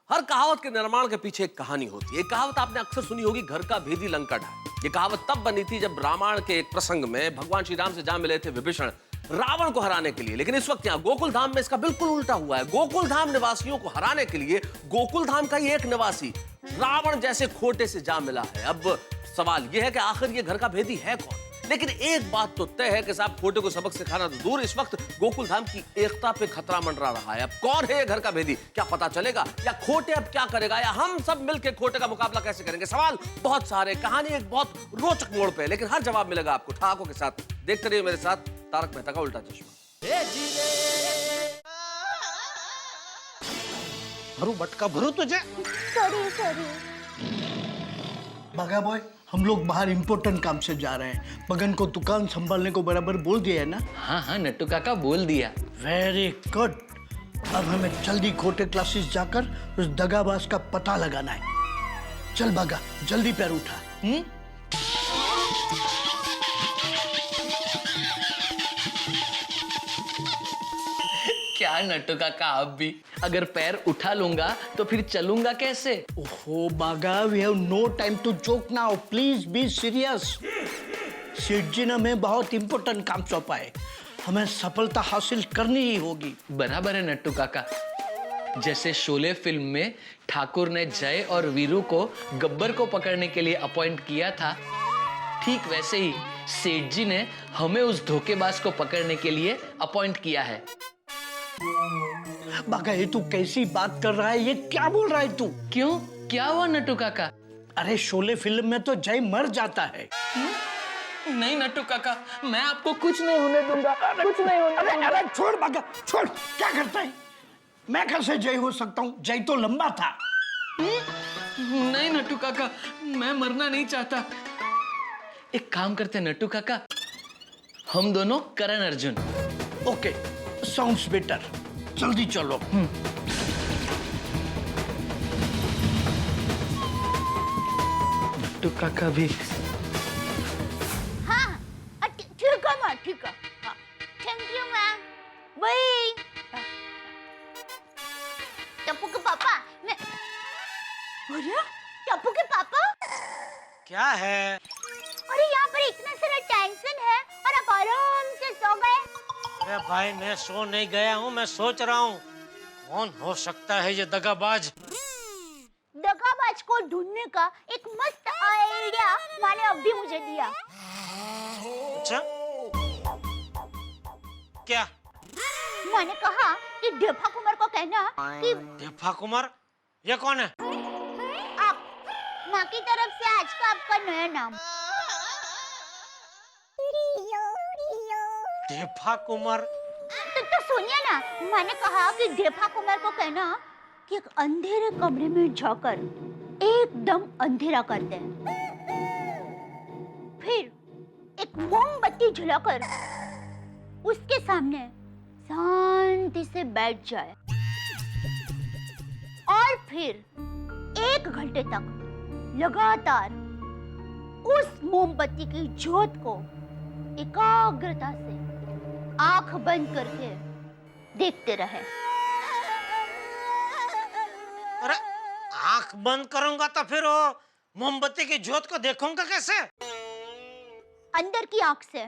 हर कहावत के निर्माण के पीछे एक कहानी होती है। एक कहावत आपने अक्सर सुनी होगी, घर का भेदी लंका ढाए। ये कहावत तब बनी थी जब रामायण के एक प्रसंग में भगवान श्री राम से जा मिले थे विभीषण रावण को हराने के लिए। लेकिन इस वक्त यहाँ गोकुल धाम में इसका बिल्कुल उल्टा हुआ है। गोकुल धाम निवासियों को हराने के लिए गोकुल धाम का ही एक निवासी रावण जैसे खोटे से जा मिला है। अब सवाल यह है कि आखिर ये घर का भेदी है कौन? लेकिन एक बात तो तय है कि साहब खोटे को सबक सिखाना तो दूर, इस वक्त गोकुल धाम की एकता पे खतरा मंडरा रहा है। अब कौन है ये घर का भेदी? क्या पता चलेगा? या खोटे अब क्या करेगा? या हम सब मिलकर खोटे का मुकाबला कैसे करेंगे? सवाल बहुत सारे, कहानी एक बहुत रोचक मोड़ पे, लेकिन हर जवाब मिलेगा आपको ठहाकों के साथ। देखते रहिए मेरे साथ तारक मेहता का उल्टा चश्मा। भरू बटका भरू तुझे। Sorry sorry. बागा बॉय, हम लोग बाहर इम्पोर्टेंट काम से जा रहे हैं। मगन को दुकान संभालने को बराबर बोल दिया है ना? हाँ हाँ नट्टू काका बोल दिया। Very good. अब हमें जल्दी खोटे क्लासेस जाकर उस दगाबाज का पता लगाना है। चल बागा, जल्दी पैर उठा। क्या नट्टू काका आप भी? अगर पैर उठा लूंगा तो फिर चलूंगा कैसे? ओहो Bagha, we have no time to joke now, please be serious. सेठ जी ने हमें बहुत इंपॉर्टेंट काम सौंपा है, हमें सफलता हासिल करनी ही होगी। बराबर है नट्टू काका। जैसे शोले फिल्म में ठाकुर ने जय और वीरू को गब्बर को पकड़ने के लिए अपॉइंट किया था, ठीक वैसे ही सेठ जी ने हमें उस धोखेबाज को पकड़ने के लिए अपॉइंट किया है। बाका ये तू कैसी बात कर रहा है? ये क्या बोल रहा है तू? क्यों, क्या हुआ नट्टू काका? अरे शोले फिल्म में तो जय मर जाता है। नहीं नट्टू काका, मैं आपको कुछ नहीं होने दूंगा, कुछ नहीं होने दूंगा। अरे छोड़ बाका, छोड़। क्या करता है? मैं कैसे जय हो सकता हूँ? जय तो लंबा था। नहीं नट्टू काका, मैं मरना नहीं चाहता। एक काम करते हैं नट्टू काका, हम दोनों Karan Arjun. Okay, sounds better. जल्दी चलो। नट्टू काका भी। हाँ, ठीक है माँ, ठीक है। हाँ, thank you ma'am. Bye. Tappu के पापा, मैं। अरे, टप्पू के पापा? क्या है? अरे यहाँ पर इतना सारा टेंशन है और आप आराम से सो गए। अरे भाई मैं सो नहीं गया हूँ, मैं सोच रहा हूँ कौन हो सकता है ये दगाबाज। दगाबाज को ढूंढने का एक मस्त आइडिया माँ ने अभी मुझे दिया। अच्छा, क्या? माँ ने कहा कि ढेफा कुमार को कहना कि ढेफा कुमार? ये कौन है? आप माँ की तरफ से आज का आपका नया नाम। ढेफा कुमार? तो सुनिए ना, माँ ने कहा कि ढेफा कुमार को कहना कि एक अंधेरे कमरे में जाकर एकदम अंधेरा कर दे, फिर एक मोमबत्ती जलाकर उसके सामने शांति से बैठ जाए और फिर 1 घंटे तक लगातार उस मोमबत्ती की ज्योत को एकाग्रता से आंख बंद करके देखते रहे। अरे आंख बंद करूंगा तो फिर वो मोमबत्ती की ज्योत को देखूंगा कैसे? अंदर की आंख से।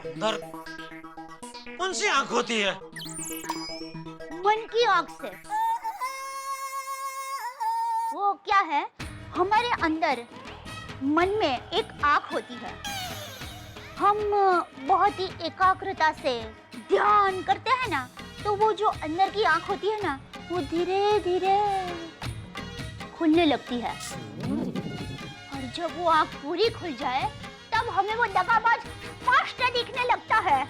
अंदर कौन सी आंख होती है? मन की आंख से। वो क्या है, हमारे अंदर मन में एक आंख होती है। हम बहुत ही एकाग्रता से ध्यान करते हैं ना, तो वो जो अंदर की आंख होती है ना, वो धीरे धीरे खुलने लगती है। और जब वो आंख पूरी खुल जाए तब हमें वो दगाबाज स्पष्ट दिखने लगता है।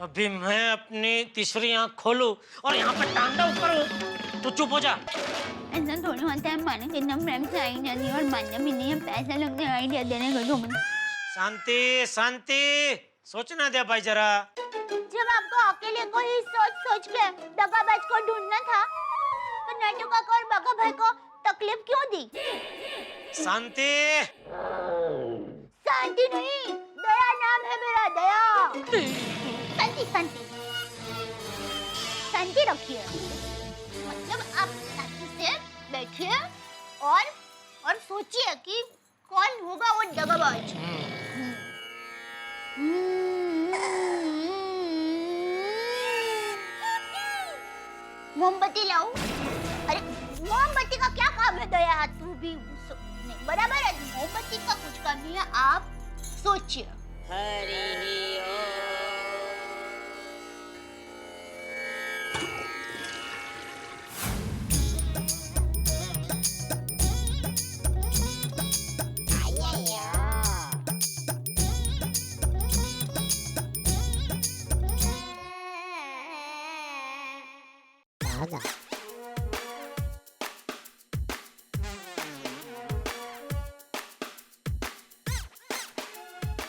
अभी मैं अपनी तीसरी आंख खोलूं और यहाँ पे तांडव करूं तो चुप हो जा। ऐसा थोड़ी होता है, माने कितना प्रेम से आइडिया नहीं और मानना भी नहीं है, पैसा लगता है आइडिया देने को। तुम शांति शांति, सोचना दे भाई जरा। जब आपको अकेले को ही सोच सोच के दगाबाज को ढूंढना था तो नट्टू काका और बगा भाई को तकलीफ क्यों दी? शांति शांति नहीं, दया नाम है मेरा, दया। शांति शांति शांति रखिए, मतलब आप शांति से बैठिए और सोचिए कि कौन होगा वो दगाबाज। मोमबत्ती लाऊं? अरे मोमबत्ती का क्या काम है दया? तू भी नहीं, बराबर है, मोमबत्ती का कुछ काम नहीं है, आप सोचिए।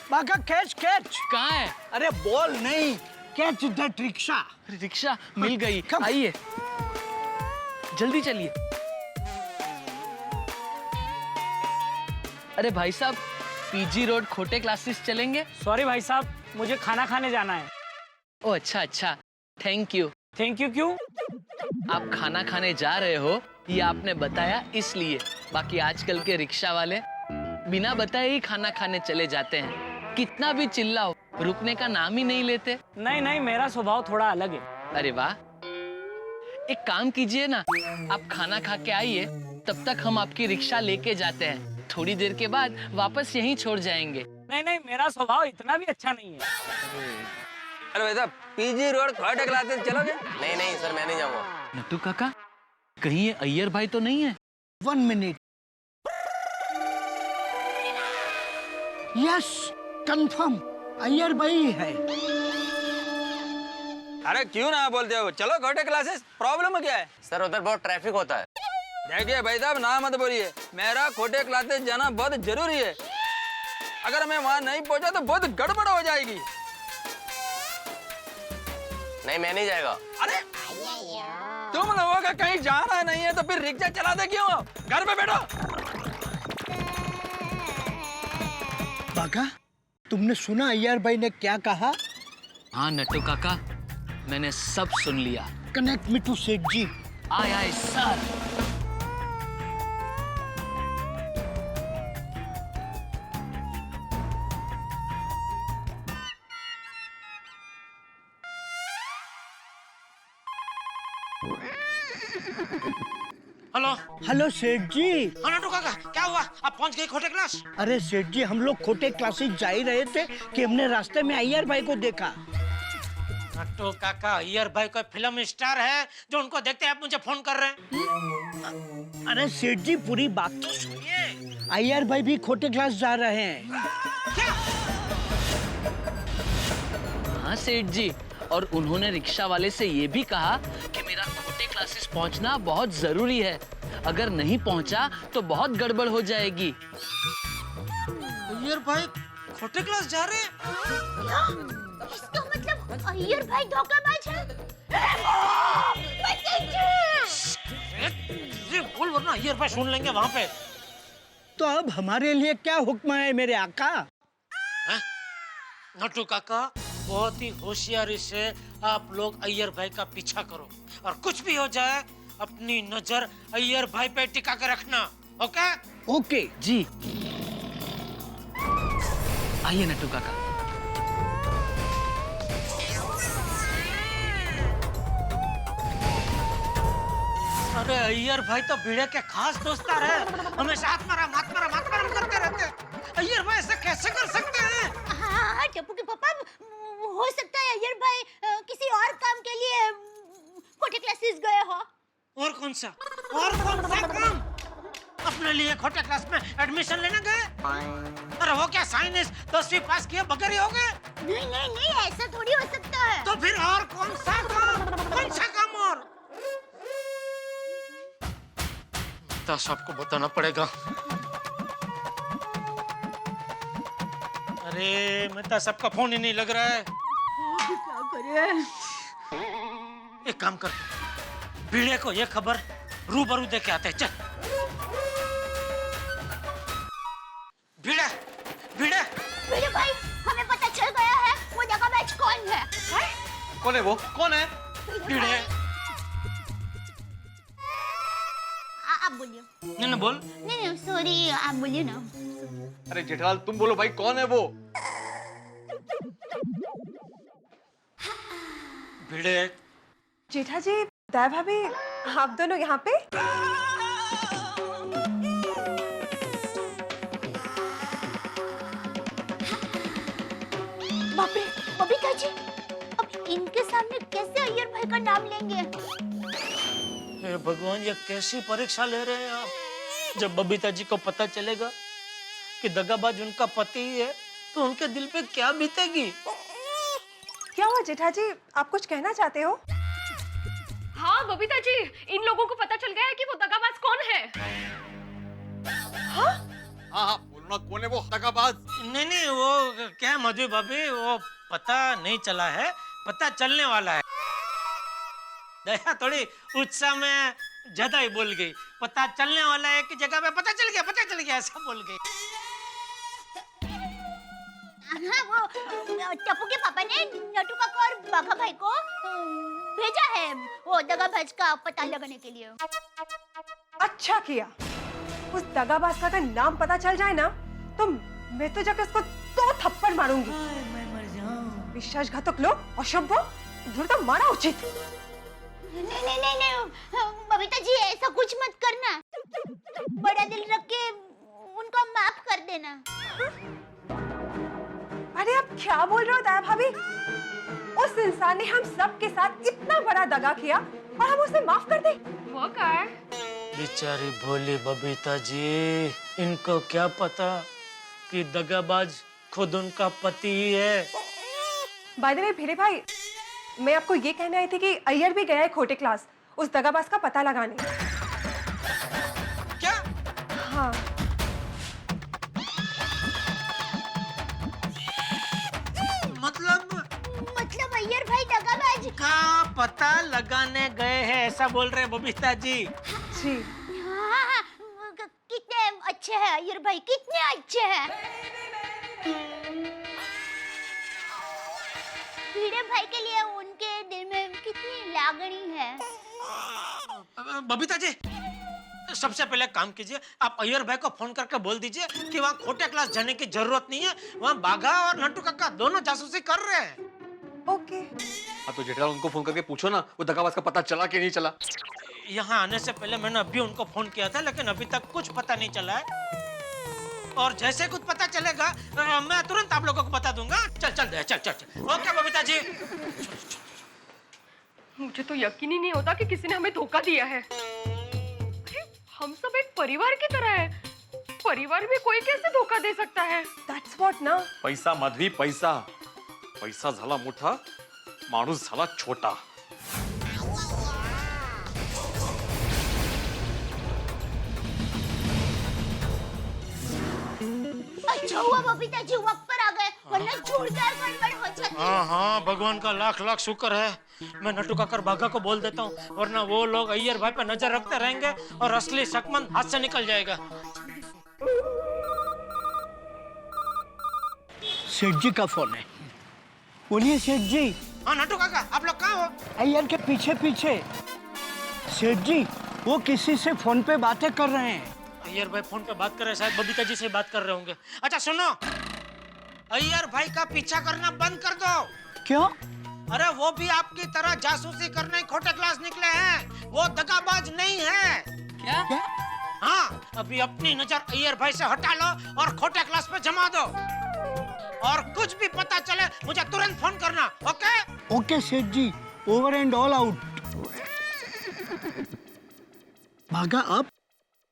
बाका कैच कैच। कहाँ है? अरे बॉल नहीं, कैच दैट रिक्शा। रिक्शा मिल गई, आइए जल्दी चलिए। अरे भाई साहब, पीजी रोड खोटे क्लासेस चलेंगे? सॉरी भाई साहब, मुझे खाना खाने जाना है। ओ अच्छा अच्छा, थैंक यू। थैंक यू क्यों? आप खाना खाने जा रहे हो ये आपने बताया इसलिए, बाकी आजकल के रिक्शा वाले बिना बताए ही खाना खाने चले जाते हैं। कितना भी चिल्लाओ, रुकने का नाम ही नहीं लेते। नहीं नहीं, मेरा स्वभाव थोड़ा अलग है। अरे वाह, एक काम कीजिए ना, आप खाना खा के आइए, तब तक हम आपकी रिक्शा लेके जाते हैं। थोड़ी देर के बाद वापस यहीं छोड़ जाएंगे। नहीं नहीं, मेरा स्वभाव इतना भी अच्छा नहीं है। अरे वैसा पीजी रोड खोटे क्लासेस चलोगे? नहीं नहीं सर, मैं नहीं जाऊंगा। नट्टू काका, कहीं ये अय्यर भाई तो नहीं है? 1 मिनट। यस, कंफर्म अय्यर भाई है। अरे क्यों ना बोलते हो, चलो खोटे क्लासेस। प्रॉब्लम क्या है? सर उधर बहुत ट्रैफिक होता है। देखिए भाई साहब, ना मत बोलिए, मेरा खोटे क्लासेस जाना बहुत जरूरी है। अगर मैं वहाँ नहीं पहुँचा तो बहुत गड़बड़ हो जाएगी। नहीं, मैं नहीं जाएगा। अरे तुम लोगों का कहीं जाना नहीं है तो फिर रिक्शा चलाते क्यों हो? घर पे बैठो। बाका, तुमने सुना अय्यर भाई ने क्या कहा? हाँ नट्टू काका, मैंने सब सुन लिया। कनेक्ट मी टू सेठ जी। आय आय सर। हेलो हेलो सेठ जी। हाँ नट्टू काका, क्या हुआ? आप पहुंच गए खोटे क्लास? अरे सेठ जी, हम लोग खोटे क्लासेस जा ही रहे थे कि हमने रास्ते में अय्यर भाई को देखा। नट्टू काका, अय्यर भाई कोई फिल्म स्टार है जो उनको देखते आप मुझे फोन कर रहे हैं? अरे सेठ जी, पूरी बात तो सुनिए। अय्यर भाई भी खोटे क्लास जा रहे हैं। हाँ सेठ जी, और उन्होंने रिक्शा वाले से ये भी कहा कि मेरा खोटे क्लासेस पहुंचना बहुत जरूरी है। अगर नहीं पहुंचा तो बहुत गड़बड़ हो जाएगी। अय्यर भाई खोटे क्लास जा रहे हैं? इसका मतलब अय्यर भाई धोखेबाज है। बोल वरना अय्यर भाई सुन लेंगे वहाँ पे। तो अब हमारे लिए क्या हुक्म है मेरे आका? नट्टू काका, बहुत ही होशियारी से आप लोग अय्यर भाई का पीछा करो और कुछ भी हो जाए अपनी नजर अय्यर भाई पे टिका के रखना। ओके? ओके जी। आइए नट्टू काका। अरे अय्यर भाई तो भिड़े के खास दोस्तार है, हमेशा मात मारा करते रहते हैं। अय्यर भाई ऐसा कैसे कर सकते हैं? हाँ टप्पू के पापा, हो सकता है अय्यर भाई किसी और काम के लिए खोटे क्लासेस गए हो। और कौन सा काम? अपने लिए खोटे क्लास में एडमिशन लेने गए? अरे वो क्या साइंस 10वीं पास किए बगैर ही हो गए? नहीं, ऐसा थोड़ी हो सकता है। तो फिर और कौन सा काम और? तो सबको बताना पड़ेगा। अरे मेरा सबका फोन ही नहीं लग रहा है। क्या करें? एक काम कर, भिड़े को ये खबर रूबरू दे के आते हैं। चल भिड़े भाई, हमें पता चल गया है वो दगाबाज कौन है। कौन है वो? कौन है? भिड़े। आप बोलिए। नहीं बोल। नहीं सॉरी, आप बोलिए ना। अरे जेठालाल तुम बोलो भाई, कौन है वो? भिड़े। जेठा जी, दया भाभी, आप दोनों यहाँ पे? बाप रे, बबीता जी, अब इनके सामने कैसे अय्यर भाई का नाम लेंगे? हे भगवान, ये कैसी परीक्षा ले रहे हैं आप? जब बबीता जी को पता चलेगा कि दगाबाज उनका पति ही है तो उनके दिल पे क्या बीतेगी? क्या हुआ जेठा जी, आप कुछ कहना चाहते हो? हाँ बबीता जी, इन लोगों को पता चल गया है कि वो दगाबाज कौन है। हाँ बोलो ना, कौन है वो दगाबाज? नहीं वो क्या मधु भाभी, वो पता नहीं चला है, पता चलने वाला है। दया थोड़ी उत्साह में ज्यादा ही बोल गई। पता चलने वाला है कि जगह पे पता चल गया ऐसा बोल गई। हाँ, वो टप्पू के पापा ने नट्टू काका और बाघा भाई को भेजा है वो दगाबाज का पता लगाने के लिए। अच्छा किया। उस दगाबाज का अगर नाम पता चल जाए ना, तो मैं तो जाकर उसको 2 थप्पड़ मारूंगी। मैं मर जाऊं। विश्वासघातक लोग, अशुभ, धुर तो मारा उचित। नहीं बबीता जी ऐसा कुछ मत करना, बड़ा दिल रख के उनको माफ कर देना। अरे आप क्या बोल रहे हो दया भाभी? उस इंसान ने हम सब के साथ इतना बड़ा दगा किया और हम उसे माफ कर दे? वो क्या है? बेचारी भोली बबीता जी, इनको क्या पता कि दगाबाज खुद उनका पति ही है। बाय द वे भिड़े भाई, मैं आपको ये कहने आई थी कि अय्यर भी गया है खोटे क्लास उस दगाबाज का पता लगाने। क्या? हाँ। मतलब अय्यर भाई दगाबाज का पता लगाने गए हैं, ऐसा बोल रहे हैं बबीता जी। जी। हाँ, कितने अच्छे हैं अय्यर भाई, कितने अच्छे हैं। भिड़े भाई के लिए उनके दिल में कितनी लागणी है। बबीता जी, सबसे पहले काम कीजिए, आप अय्यर भाई को फोन करके बोल दीजिए कि वहाँ खोटे क्लास जाने की जरूरत नहीं है, वहाँ बाघा और नट्टू काका दोनों जासूसी कर रहे हैं। ओके। हाँ तो जेठालाल उनको फोन करके पूछो ना वो दगाबाज का पता चला कि नहीं चला। यहाँ आने से पहले मैंने अभी उनको फोन किया था, लेकिन अभी तक कुछ पता नहीं चला है। और जैसे कुछ पता चलेगा मैं तुरंत आप लोगों को बता दूंगा। चल चल दे, चल चल चल। ओके बबीता जी। मुझे तो यकीन ही नहीं होता कि किसी ने हमें धोखा दिया है। अरे हम सब एक परिवार की तरह है, परिवार में कोई कैसे धोखा दे सकता है? That's what ना। पैसा माधवी, पैसा पैसा झाला मोठा, माणूस झाला छोटा। अच्छा हुआ बबीता जी वक्त पर आ गए, वरना जोरदार गड़बड़ हो जाती। हाँ हाँ, भगवान का लाख लाख शुक्र है। मैं नट्टू काकर बाघा को बोल देता हूँ, वरना वो लोग अय्यर भाई पे नजर रखते रहेंगे और असली शकमंद हाथ से निकल जाएगा। सेठ जी का फोन है। बोलिए सेठ जी। हाँ नट्टू काका, आप लोग कहाँ हो? अय्यर के पीछे पीछे। सेठ जी वो किसी से फोन पे बातें कर रहे हैं। अय्यर भाई फोन पे बात कर रहे हैं, शायद बबीता जी से बात कर रहे होंगे। अच्छा सुनो, अय्यर भाई का पीछा करना बंद कर दो। क्यों? अरे वो भी आपकी तरह जासूसी करने खोटे क्लास निकले हैं, वो दगाबाज नहीं है। क्या? हाँ, अभी अपनी नजर अय्यर भाई से हटा लो और खोटे क्लास पे जमा दो। और कुछ भी पता चले मुझे तुरंत फोन करना, ओके? ओके सेठ जी, ओवर एंड ऑल आउट। भागा आप?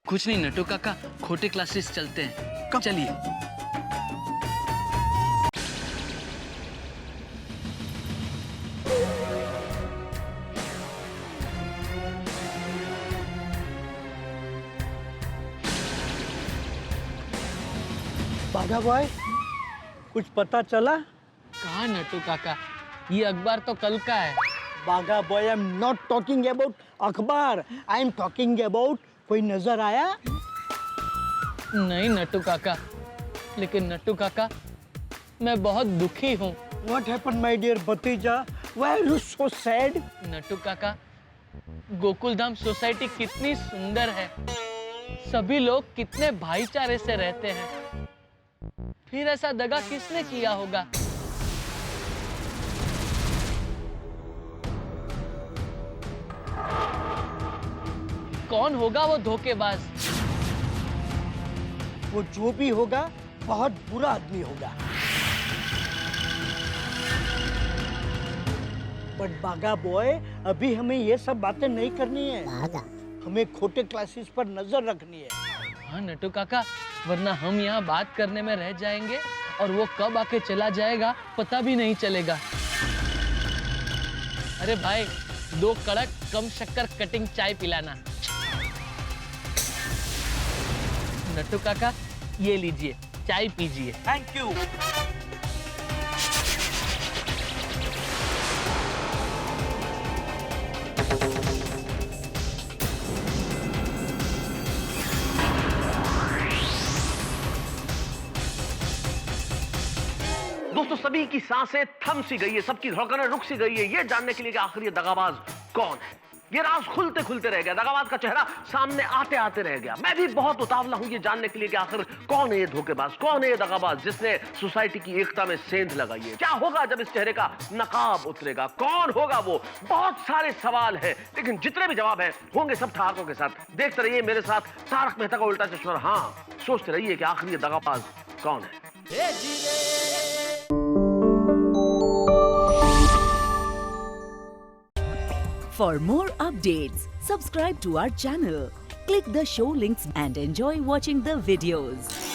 कुछ नहीं नट्टू काका, खोटे क्लासेस चलते हैं। चलिए। भागा बॉय, कुछ पता चला? कहाँ नट्टू काका, ये अखबार तो कल का है। बागा boy, I am not talking about अखबार, आई एम टॉकिंग अबाउट कोई नजर आया? नहीं नट्टू काका, लेकिन नट्टू काका मैं बहुत दुखी हूँ। What happened, my dear भतीजा? Why are you so sad? Nattu काका, गोकुलधाम सोसाइटी कितनी सुंदर है, सभी लोग कितने भाईचारे से रहते हैं, फिर ऐसा दगा किसने किया होगा? कौन होगा वो धोखेबाज? वो जो भी होगा बहुत बुरा आदमी होगा। बट बागा बॉय, अभी हमें ये सब बातें नहीं करनी है। हमें खोटे क्लासेस पर नजर रखनी है। हाँ नट्टू काका, वरना हम यहाँ बात करने में रह जाएंगे और वो कब आके चला जाएगा पता भी नहीं चलेगा। अरे भाई, 2 कड़क कम शक्कर कटिंग चाय पिलाना। नट्टू काका, ये लीजिए, चाय पीजिए। Thank you. दोस्तों, सभी की सांसें थम सी गई है, सबकी धड़कनें रुक सी गई है, ये जानने के लिए कि आखिर ये दगाबाज कौन है। ये राज खुलते खुलते रह गया, दगाबाज का चेहरा सामने आते आते रह गया। मैं भी बहुत उतावला हूं ये जानने के लिए कि आखिर कौन है ये धोखेबाज, कौन है ये दगाबाज जिसने सोसाइटी की एकता में सेंध लगाई है। क्या होगा जब इस चेहरे का नकाब उतरेगा, कौन होगा वो? बहुत सारे सवाल हैं, लेकिन जितने भी जवाब हैं होंगे सब ठहाकों के साथ। देखते रहिए मेरे साथ तारक मेहता का उल्टा चश्मा। हाँ, सोचते रहिए कि आखिर ये दगाबाज कौन है। For more updates, subscribe to our channel, click the show links and enjoy watching the videos.